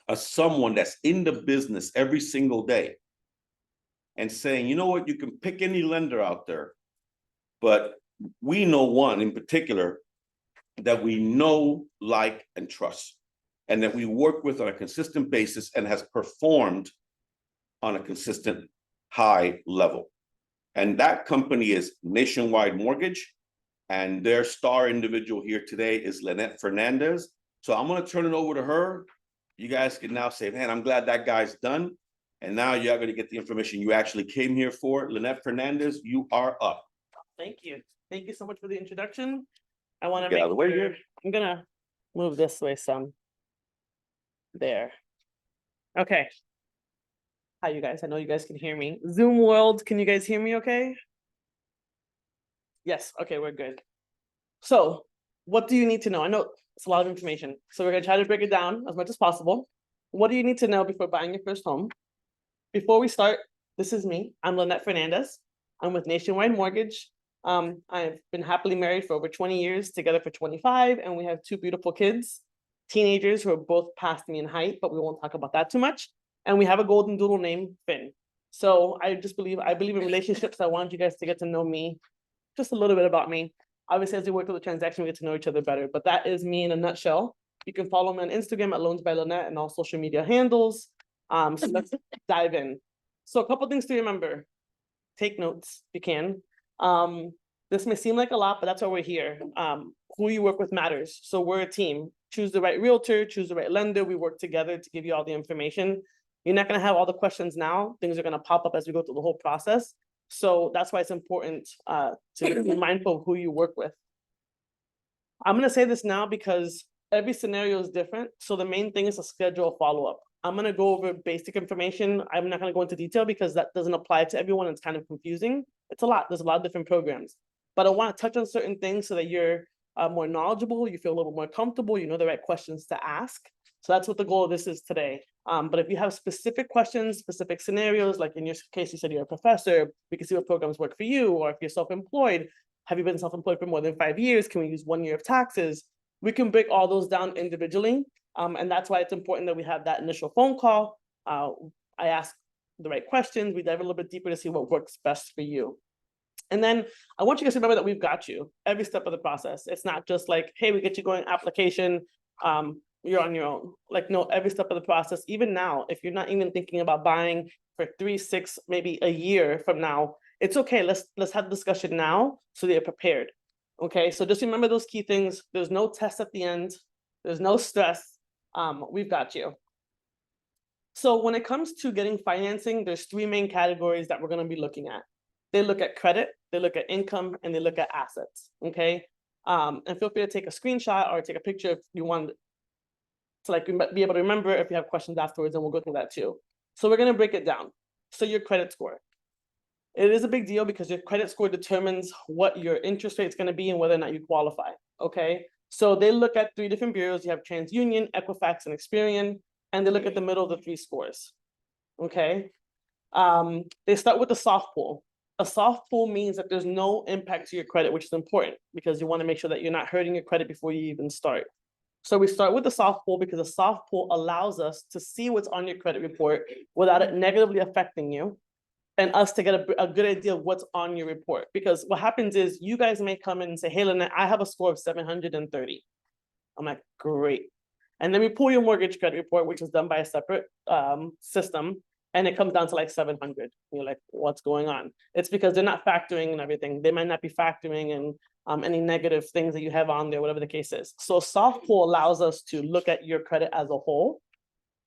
of someone that's in the business every single day and saying, you know what, you can pick any lender out there, but we know one in particular that we know, like, and trust, and that we work with on a consistent basis and has performed on a consistent high level. And that company is Nationwide Mortgage, and their star individual here today is Lynette Fernandez. So I'm going to turn it over to her. You guys can now say, man, I'm glad that guy's done. And now you're going to get the information you actually came here for. Lynette Fernandez, you are up. Thank you. Thank you so much for the introduction. I want to Get make out of the way sure- here. I'm gonna move this way some. There. Okay. Hi, you guys. I know you guys can hear me. Zoom world, can you guys hear me okay? Yes, okay, we're good. So, what do you need to know? I know it's a lot of information, so we're gonna try to break it down as much as possible. What do you need to know before buying your first home? Before we start, this is me. I'm Lynette Fernandez. I'm with Nationwide Mortgage. I've been happily married for over 20 years, together for 25, and we have 2 beautiful kids, teenagers who are both past me in height, but we won't talk about that too much. And we have a golden doodle named Finn. So I believe in relationships. I want you guys to get to know me, just a little bit about me. Obviously, as we work through the transaction, we get to know each other better, but that is me in a nutshell. You can follow me on Instagram at Loans by Lynette and all social media handles. So let's dive in. So a couple things to remember. Take notes if you can. This may seem like a lot, but that's why we're here. Who you work with matters. So we're a team. Choose the right realtor, choose the right lender. We work together to give you all the information. You're not going to have all the questions now. Things are going to pop up as we go through the whole process. So that's why it's important to be mindful of who you work with. I'm going to say this now because every scenario is different. So the main thing is to schedule a follow-up. I'm going to go over basic information. I'm not going to go into detail because that doesn't apply to everyone. It's kind of confusing. It's a lot. There's a lot of different programs. But I want to touch on certain things so that you're more knowledgeable, you feel a little more comfortable, you know the right questions to ask. So that's what the goal of this is today. But if you have specific questions, specific scenarios, like in your case, you said you're a professor, we can see what programs work for you. Or if you're self-employed, have you been self-employed for more than 5 years? Can we use 1 year of taxes? We can break all those down individually. And that's why it's important that we have that initial phone call. I ask the right questions. We dive a little bit deeper to see what works best for you. And then I want you guys to remember that we've got you every step of the process. It's not just like, hey, we get you going application, you're on your own. Like, no, every step of the process, even now, if you're not even thinking about buying for 3, 6, maybe a year from now, it's okay. Let's have the discussion now so that you're prepared. Okay, so just remember those key things. There's no test at the end. There's no stress. We've got you. So when it comes to getting financing, there's 3 main categories that we're going to be looking at. They look at credit, they look at income, and they look at assets, okay? And feel free to take a screenshot or take a picture if you want to like be able to remember if you have questions afterwards, and we'll go through that too. So we're gonna break it down. So your credit score. It is a big deal because your credit score determines what your interest rate is gonna be and whether or not you qualify, okay? So they look at 3 different bureaus. You have TransUnion, Equifax, and Experian, and they look at the middle of the 3 scores, okay? They start with the soft pull. A soft pull means that there's no impact to your credit, which is important because you want to make sure that you're not hurting your credit before you even start. So we start with the soft pull because a soft pull allows us to see what's on your credit report without it negatively affecting you, and us to get a good idea of what's on your report. Because what happens is you guys may come in and say, hey, Lynette, I have a score of 730. I'm like, great. And then we pull your mortgage credit report, which is done by a separate system. And it comes down to like 700. You're like, what's going on? It's because they're not factoring and everything. They might not be factoring in any negative things that you have on there, whatever the case is. So soft pull allows us to look at your credit as a whole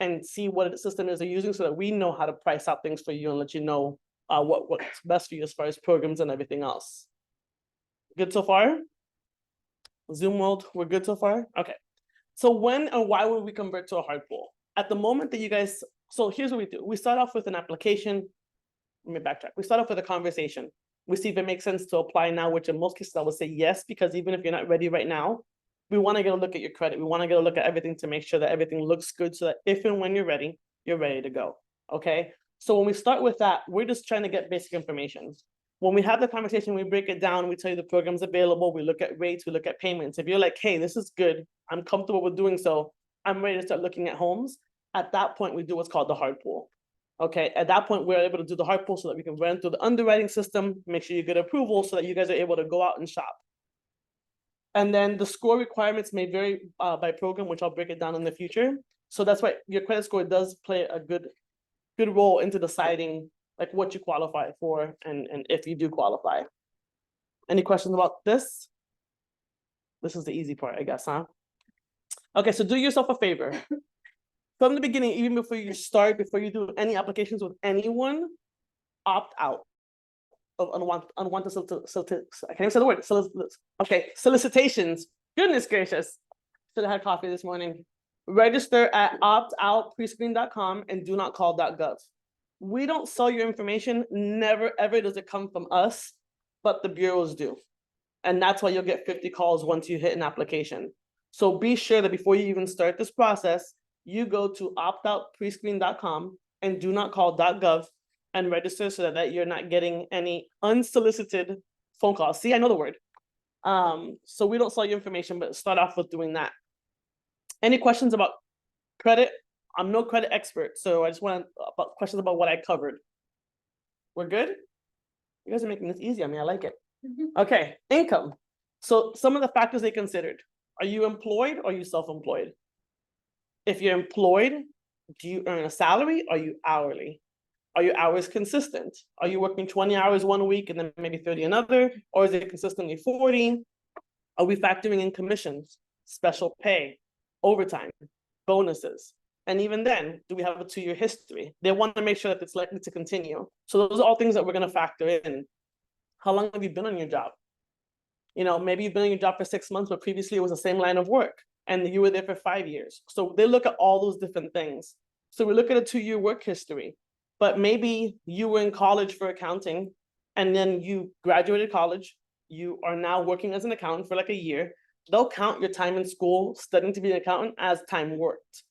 and see what the system is they're using so that we know how to price out things for you and let you know what's best for you as far as programs and everything else. Good so far? Zoom world, we're good so far? Okay. So when and why would we convert to a hard pull? At the moment that you guys, so here's what we do. We start off with an application. Let me backtrack. We start off with a conversation. We see if it makes sense to apply now, which in most cases I would say yes, because even if you're not ready right now, we want to get a look at your credit. We want to get a look at everything to make sure that everything looks good so that if and when you're ready to go. Okay. So when we start with that, we're just trying to get basic information. When we have the conversation, we break it down, we tell you the program's available, we look at rates, we look at payments. If you're like, hey, this is good, I'm comfortable with doing so, I'm ready to start looking at homes. At that point, we do what's called the hard pull. Okay, at that point, we're able to do the hard pull so that we can run through the underwriting system, make sure you get approval so that you guys are able to go out and shop. And then the score requirements may vary by program, which I'll break it down in the future. So that's why your credit score does play a good role into deciding like what you qualify for and if you do qualify. Any questions about this? This is the easy part, I guess, huh? Okay, so do yourself a favor. From the beginning, even before you start, before you do any applications with anyone, opt out of unwanted I can't even say the word. Solicitations. Goodness gracious. Should have had coffee this morning. Register at optoutprescreen.com and do not call.gov. We don't sell your information. Never, ever does it come from us, but the bureaus do. And that's why you'll get 50 calls once you hit an application. So be sure that before you even start this process, you go to optoutprescreen.com and do not call.gov and register so that you're not getting any unsolicited phone calls. See, I know the word. So we don't sell your information, but start off with doing that. Any questions about credit, I'm no credit expert, so I just want questions about what I covered. We're good? You guys are making this easy. I mean, I like it. Okay, income. So some of the factors they considered. Are you employed or are you self-employed? If you're employed, do you earn a salary? Are you hourly? Are your hours consistent? Are you working 20 hours one week and then maybe 30 another? Or is it consistently 40? Are we factoring in commissions, special pay, overtime, bonuses? And even then, do we have a 2-year history? They want to make sure that it's likely to continue. So those are all things that we're going to factor in. How long have you been on your job? You know, maybe you've been on your job for 6 months, but previously it was the same line of work and you were there for 5 years. So they look at all those different things. So we look at a 2-year work history, but maybe you were in college for accounting and then you graduated college. You are now working as an accountant for like a year. They'll count your time in school studying to be an accountant as time worked.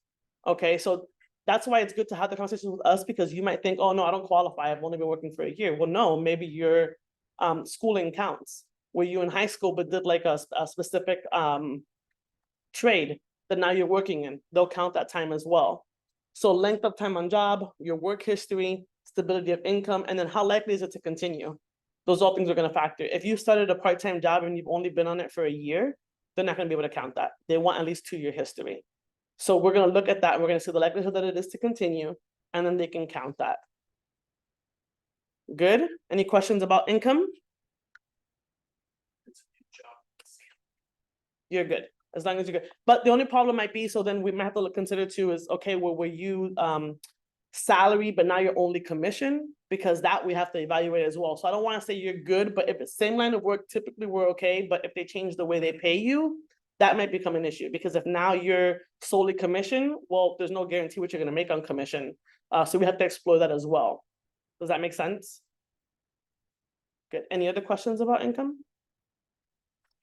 Okay, so that's why it's good to have the conversation with us, because you might think, oh no, I don't qualify. I've only been working for a year. Well, no, maybe your schooling counts. Were you in high school but did like a specific trade that now you're working in? They'll count that time as well. So length of time on job, your work history, stability of income, and then how likely is it to continue? Those are all things we're going to factor. If you started a part-time job and you've only been on it for a year, they're not going to be able to count that. They want at least 2-year history. So we're going to look at that and we're going to see the likelihood that it is to continue, and then they can count that. Good? Any questions about income? You're good, as long as you're good. But the only problem might be, so then we might have to consider too is, okay, well, were you salary, but now you're only commission? Because that we have to evaluate as well. So I don't want to say you're good, but if it's same line of work, typically we're okay. But if they change the way they pay you, that might become an issue. Because if now you're solely commission, well, there's no guarantee what you're going to make on commission. So we have to explore that as well. Does that make sense? Good. Any other questions about income?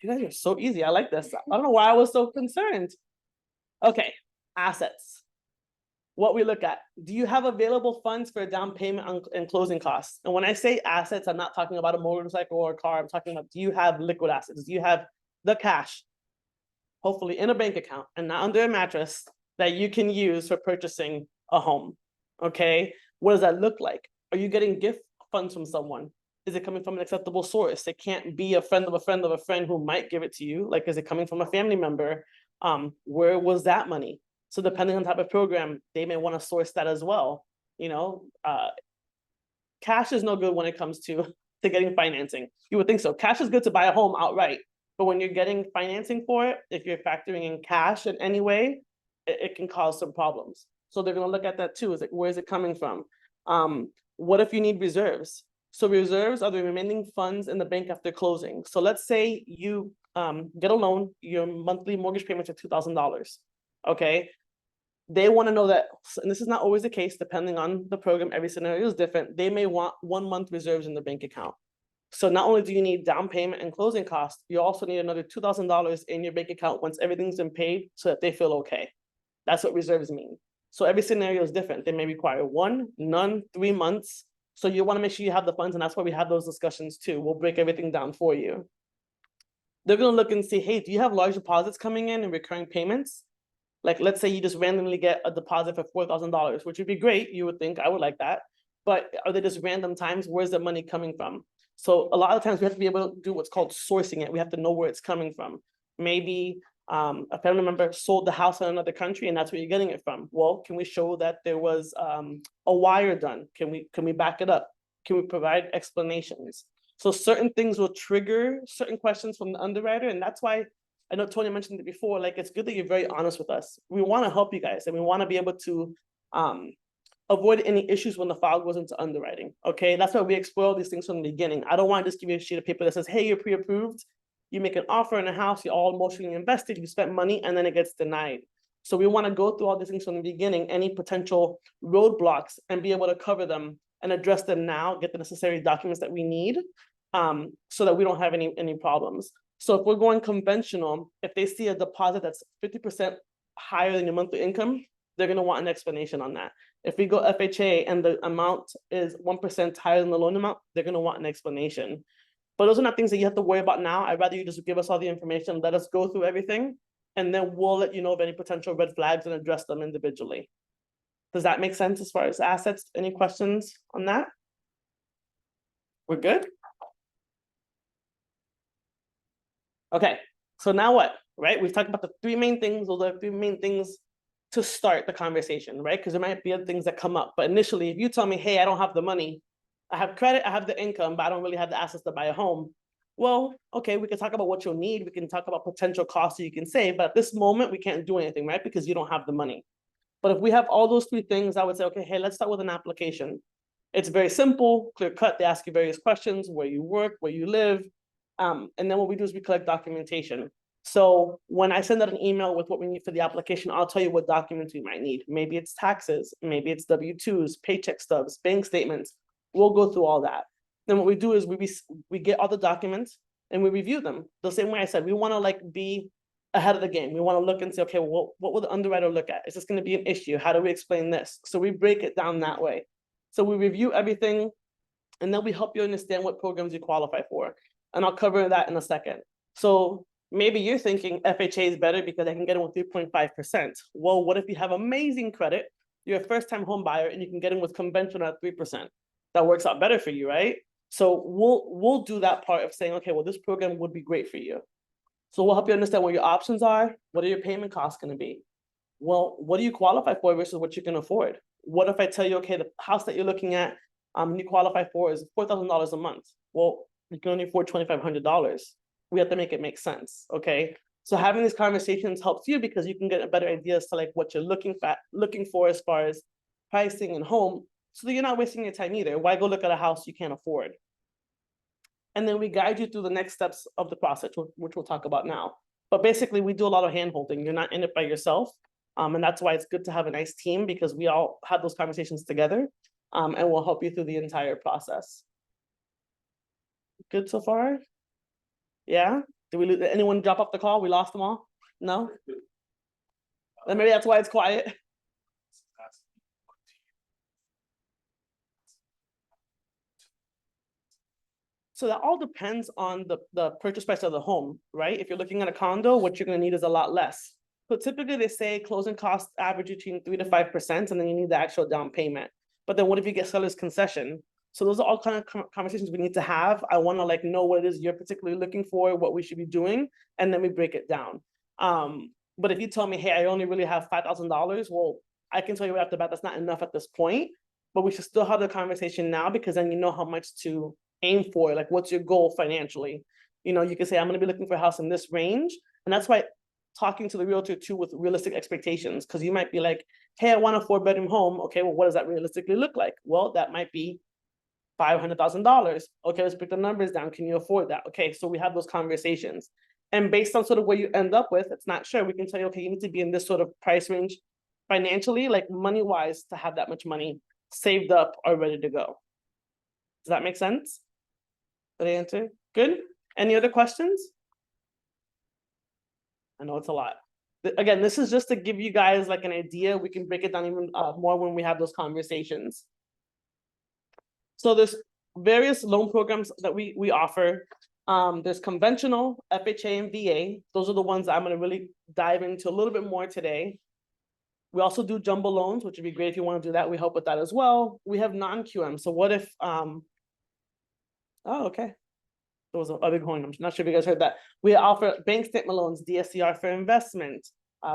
You guys are so easy. I like this. I don't know why I was so concerned. Okay, assets. What we look at, do you have available funds for a down payment and closing costs? And when I say assets, I'm not talking about a motorcycle or a car. I'm talking about, do you have liquid assets? Do you have the cash, hopefully in a bank account and not under a mattress, that you can use for purchasing a home? Okay, what does that look like? Are you getting gift funds from someone? Is it coming from an acceptable source? It can't be a friend of a friend of a friend who might give it to you. Like, is it coming from a family member? Where was that money? So depending on the type of program, they may want to source that as well. You know, cash is no good when it comes to getting financing. You would think so. Cash is good to buy a home outright, but when you're getting financing for it, if you're factoring in cash in any way, it can cause some problems. So they're going to look at that too. Is like, where is it coming from? What if you need reserves? So reserves are the remaining funds in the bank after closing. So let's say you get a loan, your monthly mortgage payments are $2,000. Okay. They want to know that, and this is not always the case, depending on the program, every scenario is different. They may want 1 month reserves in the bank account. So not only do you need down payment and closing costs, you also need another $2,000 in your bank account once everything's been paid, so that they feel okay. That's what reserves mean. So every scenario is different. They may require 1, none, 3 months. So you want to make sure you have the funds, and that's why we have those discussions too. We'll break everything down for you. They're going to look and see, hey, do you have large deposits coming in and recurring payments? Like, let's say you just randomly get a deposit for $4,000, which would be great. You would think I would like that. But are they just random times? Where's the money coming from? So a lot of times we have to be able to do what's called sourcing it. We have to know where it's coming from. Maybe a family member sold the house in another country and that's where you're getting it from. Well, can we show that there was a wire done? Can we back it up? Can we provide explanations? So certain things will trigger certain questions from the underwriter. And that's why I know Tony mentioned it before, like, it's good that you're very honest with us. We want to help you guys and we want to be able to avoid any issues when the file goes into underwriting. Okay, that's why we explore all these things from the beginning. I don't want to just give you a sheet of paper that says, hey, you're pre-approved. You make an offer in a house, you're all emotionally invested, you spent money, and then it gets denied. So we want to go through all these things from the beginning, any potential roadblocks, and be able to cover them and address them now, get the necessary documents that we need, so that we don't have any problems. So if we're going conventional, if they see a deposit that's 50% higher than your monthly income, they're going to want an explanation on that. If we go FHA and the amount is 1% higher than the loan amount, they're going to want an explanation. But those are not things that you have to worry about now. I'd rather you just give us all the information, let us go through everything, and then we'll let you know of any potential red flags and address them individually. Does that make sense as far as assets? Any questions on that? We're good? Okay, so now what, right? We've talked about the three main things, those are the three main things to start the conversation, right? Because there might be other things that come up, but initially, if you tell me, hey, I don't have the money, I have credit, I have the income, but I don't really have the assets to buy a home. Well, okay, we can talk about what you'll need, we can talk about potential costs that you can save, but at this moment, we can't do anything, right? Because you don't have the money. But if we have all those three things, I would say, okay, hey, let's start with an application. It's very simple, clear cut. They ask you various questions, where you work, where you live. And then what we do is we collect documentation. So when I send out an email with what we need for the application, I'll tell you what documents we might need. Maybe it's taxes, maybe it's W-2s, paycheck stubs, bank statements. We'll go through all that. Then what we do is we get all the documents and we review them. The same way I said, we want to like be ahead of the game. We want to look and say, okay, well, what will the underwriter look at? Is this going to be an issue? How do we explain this? So we break it down that way. So we review everything and then we help you understand what programs you qualify for. And I'll cover that in a second. So maybe you're thinking FHA is better because I can get in with 3.5%. Well, what if you have amazing credit? You're a first-time home buyer and you can get in with conventional at 3%. That works out better for you, right? So we'll do that part of saying, okay, well, this program would be great for you. So we'll help you understand what your options are. What are your payment costs going to be? Well, what do you qualify for versus what you can afford? What if I tell you, okay, the house that you're looking at, you qualify for is $4,000 a month. Well, you can only afford $2,500. We have to make it make sense, okay? So having these conversations helps you because you can get a better idea as to like what you're looking for as far as pricing and home, so that you're not wasting your time either. Why go look at a house you can't afford? And then we guide you through the next steps of the process, which we'll talk about now. But basically, we do a lot of hand-holding. You're not in it by yourself. And that's why it's good to have a nice team because we all have those conversations together and we'll help you through the entire process. Good so far? Yeah? Did anyone drop off the call? We lost them all? No? Then maybe that's why it's quiet. So that all depends on the purchase price of the home, right? If you're looking at a condo, what you're gonna need is a lot less. So typically they say closing costs average between 3 to 5%, and then you need the actual down payment. But then what if you get seller's concession? So those are all kind of conversations we need to have. I wanna like know what it is you're particularly looking for, what we should be doing, and then we break it down. But if you tell me, hey, I only really have $5,000, well, I can tell you right off the bat, that's not enough at this point, but we should still have the conversation now because then you know how much to aim for, like what's your goal financially? You know, you can say, I'm gonna be looking for a house in this range. And that's why talking to the realtor too with realistic expectations, because you might be like, hey, I want a 4-bedroom home. Okay, well, what does that realistically look like? Well, that might be $500,000. Okay, let's break the numbers down. Can you afford that? Okay, so we have those conversations. And based on sort of where you end up with, it's not sure. We can tell you, okay, you need to be in this sort of price range financially, like money-wise, to have that much money saved up or ready to go. Does that make sense? Did I answer? Good. Any other questions? I know it's a lot. Again, this is just to give you guys like an idea. We can break it down even more when we have those conversations. So there's various loan programs that we offer. There's conventional, FHA, and VA. Those are the ones that I'm going to really dive into a little bit more today. We also do jumbo loans, which would be great if you want to do that. We help with that as well. We have non-QM. So what if oh, okay. There was a big horn. I'm not sure if you guys heard that. We offer bank statement loans, DSCR for investment.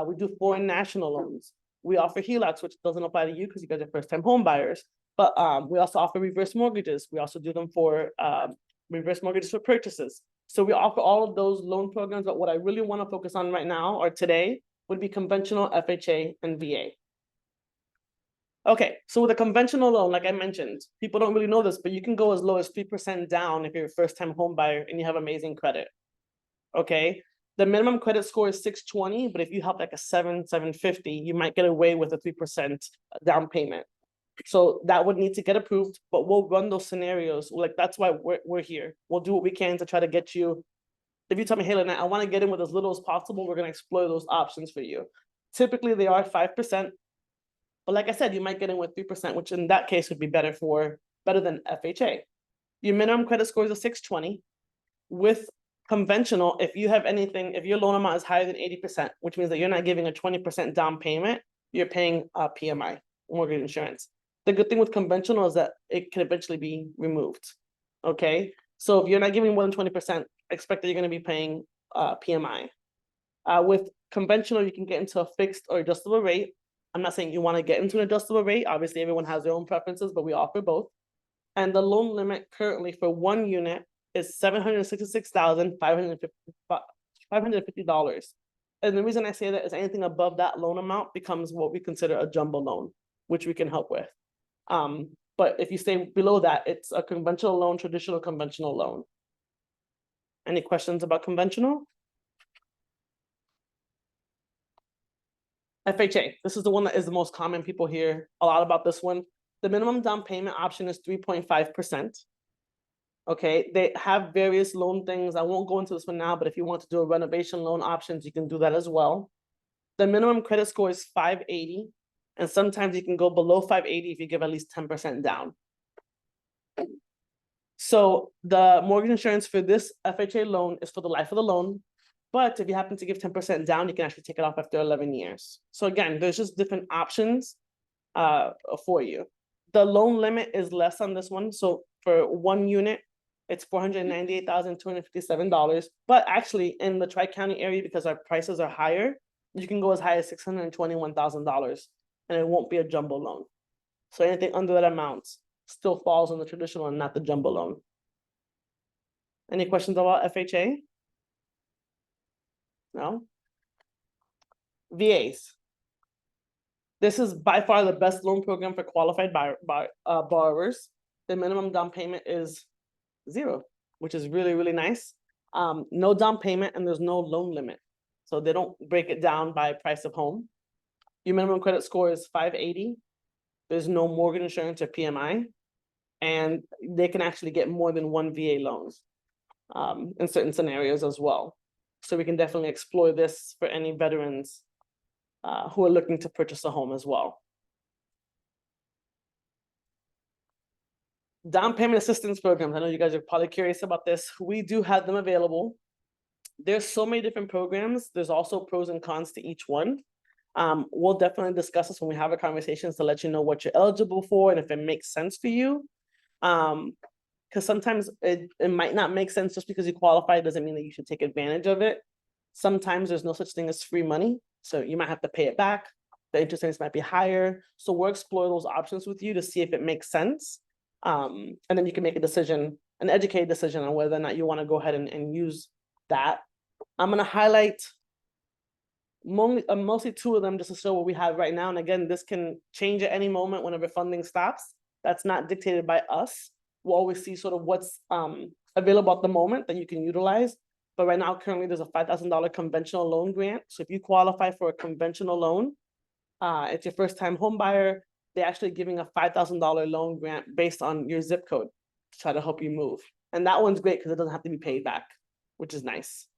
We do foreign national loans. We offer HELOCs, which doesn't apply to you because you guys are first-time home buyers. But we also offer reverse mortgages. We also do them for reverse mortgages for purchases. So we offer all of those loan programs. But what I really want to focus on right now or today would be conventional, FHA, and VA. Okay, so with a conventional loan, like I mentioned, people don't really know this, but you can go as low as 3% down if you're a first-time home buyer and you have amazing credit. Okay, the minimum credit score is 620, but if you have like a 750, you might get away with a 3% down payment. So that would need to get approved, but we'll run those scenarios. Like that's why we're here. We'll do what we can to try to get you. If you tell me, hey, Lynette, I want to get in with as little as possible, we're going to explore those options for you. Typically, they are 5%. But like I said, you might get in with 3%, which in that case would be better than FHA. Your minimum credit score is a 620. With conventional, if you have anything, if your loan amount is higher than 80%, which means that you're not giving a 20% down payment, you're paying a PMI. mortgage insurance. The good thing with conventional is that it can eventually be removed. Okay, so if you're not giving more than 20%, expect that you're gonna be paying PMI. With conventional, you can get into a fixed or adjustable rate. I'm not saying you want to get into an adjustable rate. Obviously, everyone has their own preferences, but we offer both. And the loan limit currently for one unit is $766,550. And the reason I say that is anything above that loan amount becomes what we consider a jumbo loan, which we can help with. But if you stay below that, it's a conventional loan, traditional conventional loan. Any questions about conventional? FHA, this is the one that is the most common. People hear a lot about this one. The minimum down payment option is 3.5%. Okay, they have various loan things. I won't go into this one now, but if you want to do a renovation loan options, you can do that as well. The minimum credit score is 580, and sometimes you can go below 580 if you give at least 10% down. So the mortgage insurance for this FHA loan is for the life of the loan. But if you happen to give 10% down, you can actually take it off after 11 years. So again, there's just different options for you. The loan limit is less on this one. So for one unit, it's $498,257. But actually in the Tri-County area, because our prices are higher, you can go as high as $621,000 and it won't be a jumbo loan. So anything under that amount still falls on the traditional and not the jumbo loan. Any questions about FHA? No. VAs. This is by far the best loan program for qualified borrowers. The minimum down payment is 0, which is really, really nice. No down payment and there's no loan limit. So they don't break it down by price of home. Your minimum credit score is 580. There's no mortgage insurance or PMI. And they can actually get more than one VA loan in certain scenarios as well. So we can definitely explore this for any veterans who are looking to purchase a home as well. Down payment assistance programs. I know you guys are probably curious about this. We do have them available. There's so many different programs. There's also pros and cons to each one. We'll definitely discuss this when we have a conversation to let you know what you're eligible for and if it makes sense for you. Because sometimes it might not make sense. Just because you qualify doesn't mean that you should take advantage of it. Sometimes there's no such thing as free money, so you might have to pay it back. The interest rates might be higher, so we'll explore those options with you to see if it makes sense, and then you can make a decision, an educated decision on whether or not you want to go ahead and use that. I'm going to highlight mostly 2 of them just to show what we have right now, and again, this can change at any moment whenever funding stops. That's not dictated by us. We'll always see sort of what's available at the moment that you can utilize. But right now, currently, there's a $5,000 conventional loan grant. So if you qualify for a conventional loan, it's your first time home buyer, they're actually giving a $5,000 loan grant based on your zip code to try to help you move. And that one's great because it doesn't have to be paid back, which is nice.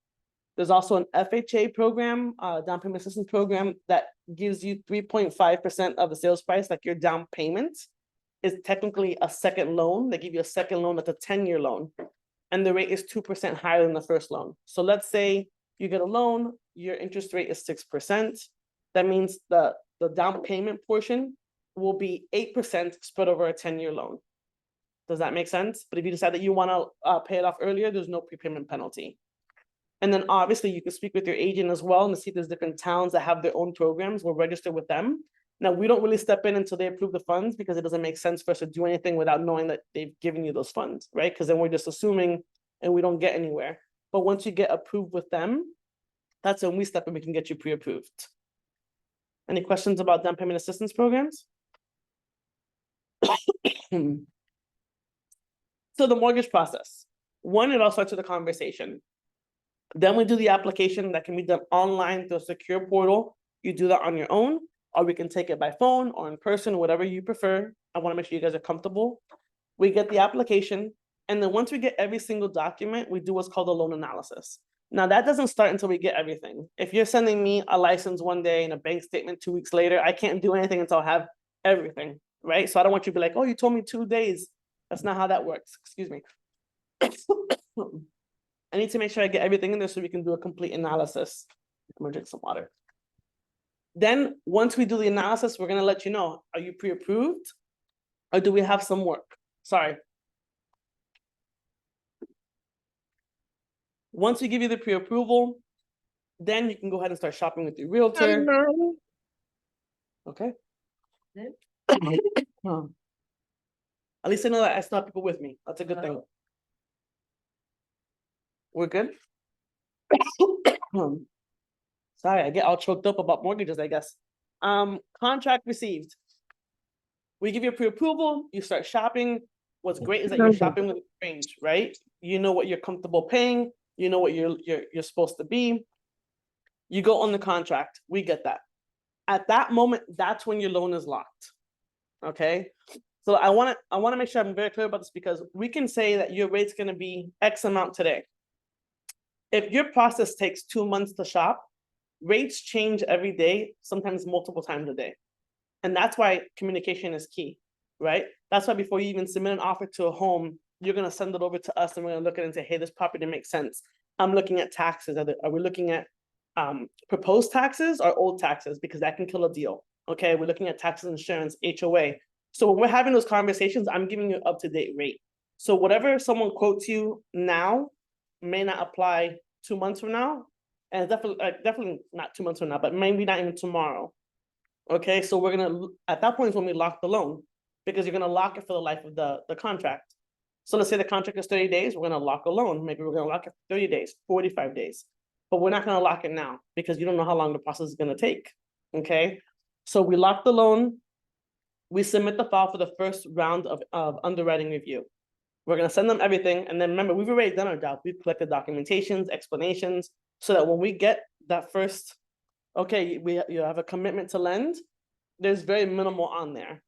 There's also an FHA program, down payment assistance program, that gives you 3.5% of the sales price, like your down payment is technically a second loan. They give you a second loan that's a 10-year loan, and the rate is 2% higher than the first loan. So let's say you get a loan, your interest rate is 6%. That means the down payment portion will be 8% spread over a 10-year loan. Does that make sense? But if you decide that you want to pay it off earlier, there's no prepayment penalty. And then obviously you can speak with your agent as well and see if there's different towns that have their own programs. We'll register with them. Now, we don't really step in until they approve the funds because it doesn't make sense for us to do anything without knowing that they've given you those funds, right? Because then we're just assuming and we don't get anywhere. But once you get approved with them, that's when we step in, we can get you pre-approved. Any questions about down payment assistance programs? So the mortgage process. One, it all starts with a conversation. Then we do the application that can be done online through a secure portal. You do that on your own, or we can take it by phone or in person, whatever you prefer. I want to make sure you guys are comfortable. We get the application, and then once we get every single document, we do what's called a loan analysis. Now, that doesn't start until we get everything. If you're sending me a license one day and a bank statement 2 weeks later, I can't do anything until I have everything, right? So I don't want you to be like, oh, you told me 2 days. That's not how that works. Excuse me. I need to make sure I get everything in there so we can do a complete analysis. I'm gonna drink some water. Then, once we do the analysis, we're gonna let you know, are you pre-approved? Or do we have some work? Sorry. Once we give you the pre-approval, then you can go ahead and start shopping with your realtor. Okay? At least I know that I still have people with me. That's a good thing. We're good? Sorry, I get all choked up about mortgages, I guess. Contract received. We give you a pre-approval, you start shopping. What's great is that you're shopping with a range, right? You know what you're comfortable paying, you know what you're supposed to be. You go on the contract, we get that. At that moment, that's when your loan is locked. Okay? So I wanna make sure I'm very clear about this, because we can say that your rate's gonna be X amount today. If your process takes 2 months to shop, rates change every day, sometimes multiple times a day. And that's why communication is key, right? That's why before you even submit an offer to a home, you're gonna send it over to us and we're gonna look at it and say, hey, this property makes sense. I'm looking at taxes. Are we looking at proposed taxes or old taxes? Because that can kill a deal. Okay, we're looking at taxes, insurance, HOA. So when we're having those conversations, I'm giving you an up-to-date rate. So whatever someone quotes you now may not apply 2 months from now. And definitely not 2 months from now, but maybe not even tomorrow. Okay, so we're gonna, at that point is when we lock the loan, because you're gonna lock it for the life of the contract. So let's say the contract is 30 days, we're gonna lock a loan. Maybe we're gonna lock it for 30 days, 45 days. But we're not gonna lock it now because you don't know how long the process is gonna take. Okay, so we lock the loan. We submit the file for the first round of underwriting review. We're gonna send them everything. And then remember, we've already done our job. We've collected documentations, explanations, so that when we get that first, okay, you have a commitment to lend, there's very minimal on there.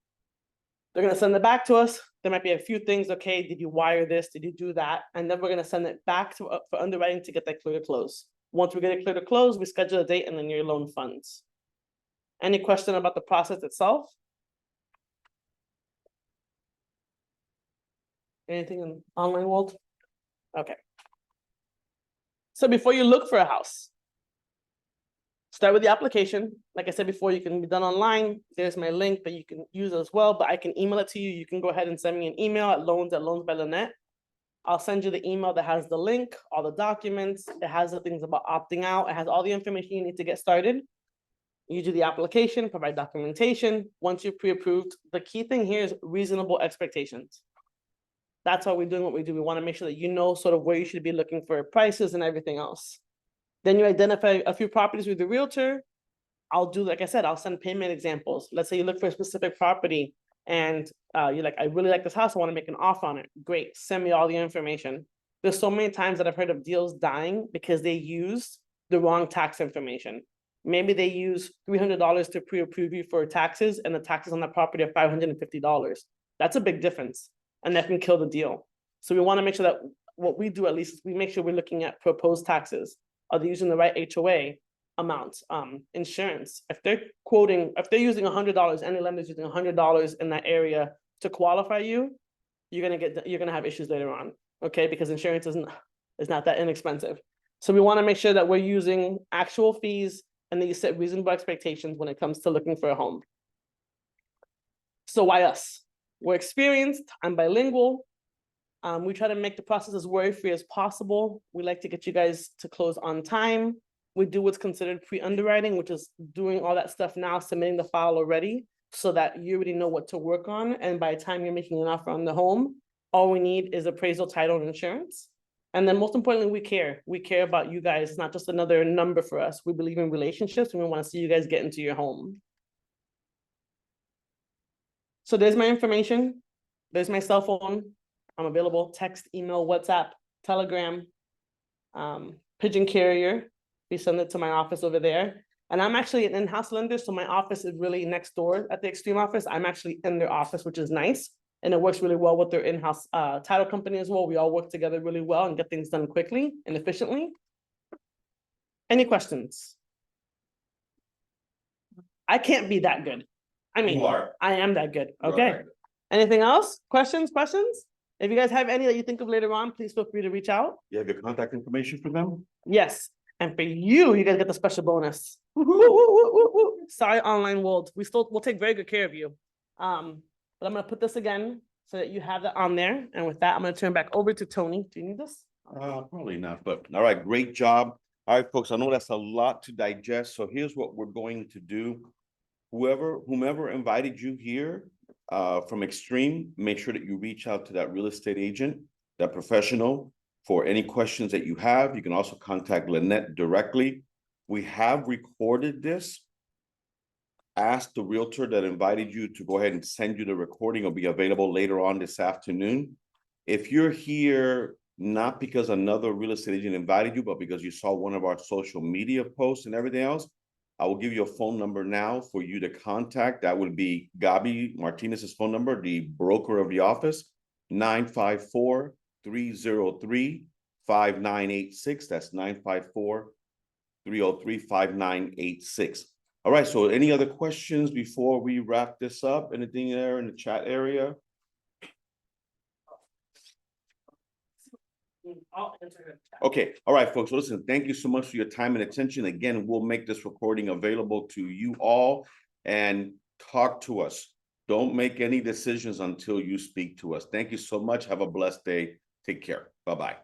They're gonna send it back to us. There might be a few things, okay, did you wire this? Did you do that? And then we're gonna send it back to for underwriting to get that clear to close. Once we get it clear to close, we schedule a date and then your loan funds. Any question about the process itself? Anything in online world? Okay. So before you look for a house, start with the application. Like I said before, you can be done online. There's my link that you can use as well, but I can email it to you. You can go ahead and send me an email at loans@loansbylynette. I'll send you the email that has the link, all the documents. It has the things about opting out. It has all the information you need to get started. You do the application, provide documentation. Once you're pre-approved, the key thing here is reasonable expectations. That's why we're doing what we do. We want to make sure that you know sort of where you should be looking for prices and everything else. Then you identify a few properties with the realtor. I'll do, like I said, I'll send payment examples. Let's say you look for a specific property and you're like, I really like this house. I want to make an offer on it. Great. Send me all the information. There's so many times that I've heard of deals dying because they used the wrong tax information. Maybe they use $300 to pre-approve you for taxes and the taxes on that property are $550. That's a big difference. And that can kill the deal. So we want to make sure that what we do, at least, is we make sure we're looking at proposed taxes. Are they using the right HOA amounts, insurance? If they're using $100, any lender's using $100 in that area to qualify you, you're gonna have issues later on, okay? Because insurance is not that inexpensive. So we want to make sure that we're using actual fees and that you set reasonable expectations when it comes to looking for a home. So why us? We're experienced, I'm bilingual. We try to make the process as worry-free as possible. We like to get you guys to close on time. We do what's considered pre-underwriting, which is doing all that stuff now, submitting the file already, so that you already know what to work on. And by the time you're making an offer on the home, all we need is appraisal, title, and insurance. And then most importantly, we care. We care about you guys. It's not just another number for us. We believe in relationships and we want to see you guys get into your home. So there's my information. There's my cell phone. I'm available. Text, email, WhatsApp, Telegram, pigeon carrier. We send it to my office over there. And I'm actually an in-house lender, so my office is really next door at the Extreme office. I'm actually in their office, which is nice. And it works really well with their in-house title company as well. We all work together really well and get things done quickly and efficiently. Any questions? I can't be that good. I mean, You are. I am that good. You Okay. are. Anything else? Questions? If you guys have any that you think of later on, please feel free to reach out. You have your contact information for them? Yes. And for you, you guys get the special bonus. Woo, woo, woo, woo, woo. Sorry, online world. We'll take very good care of you. But I'm gonna put this again so that you have that on there. And with that, I'm gonna turn back over to Tony. Do you need this? Probably not, but all right, great job. All right, folks, I know that's a lot to digest, so here's what we're going to do. Whomever invited you here from Extreme, make sure that you reach out to that real estate agent, that professional, for any questions that you have. You can also contact Lynette directly. We have recorded this. Ask the realtor that invited you to go ahead and send you the recording. It'll be available later on this afternoon. If you're here, not because another real estate agent invited you, but because you saw one of our social media posts and everything else, I will give you a phone number now for you to contact. That would be Gabi Martinez's phone number, the broker of the office, 954-303-5986. That's 954-303-5986. All right, so any other questions before we wrap this up? Anything there in the chat area? I'll answer her. Okay, all right, folks. So listen, thank you so much for your time and attention. Again, we'll make this recording available to you all and talk to us. Don't make any decisions until you speak to us. Thank you so much. Have a blessed day. Take care. Bye-bye.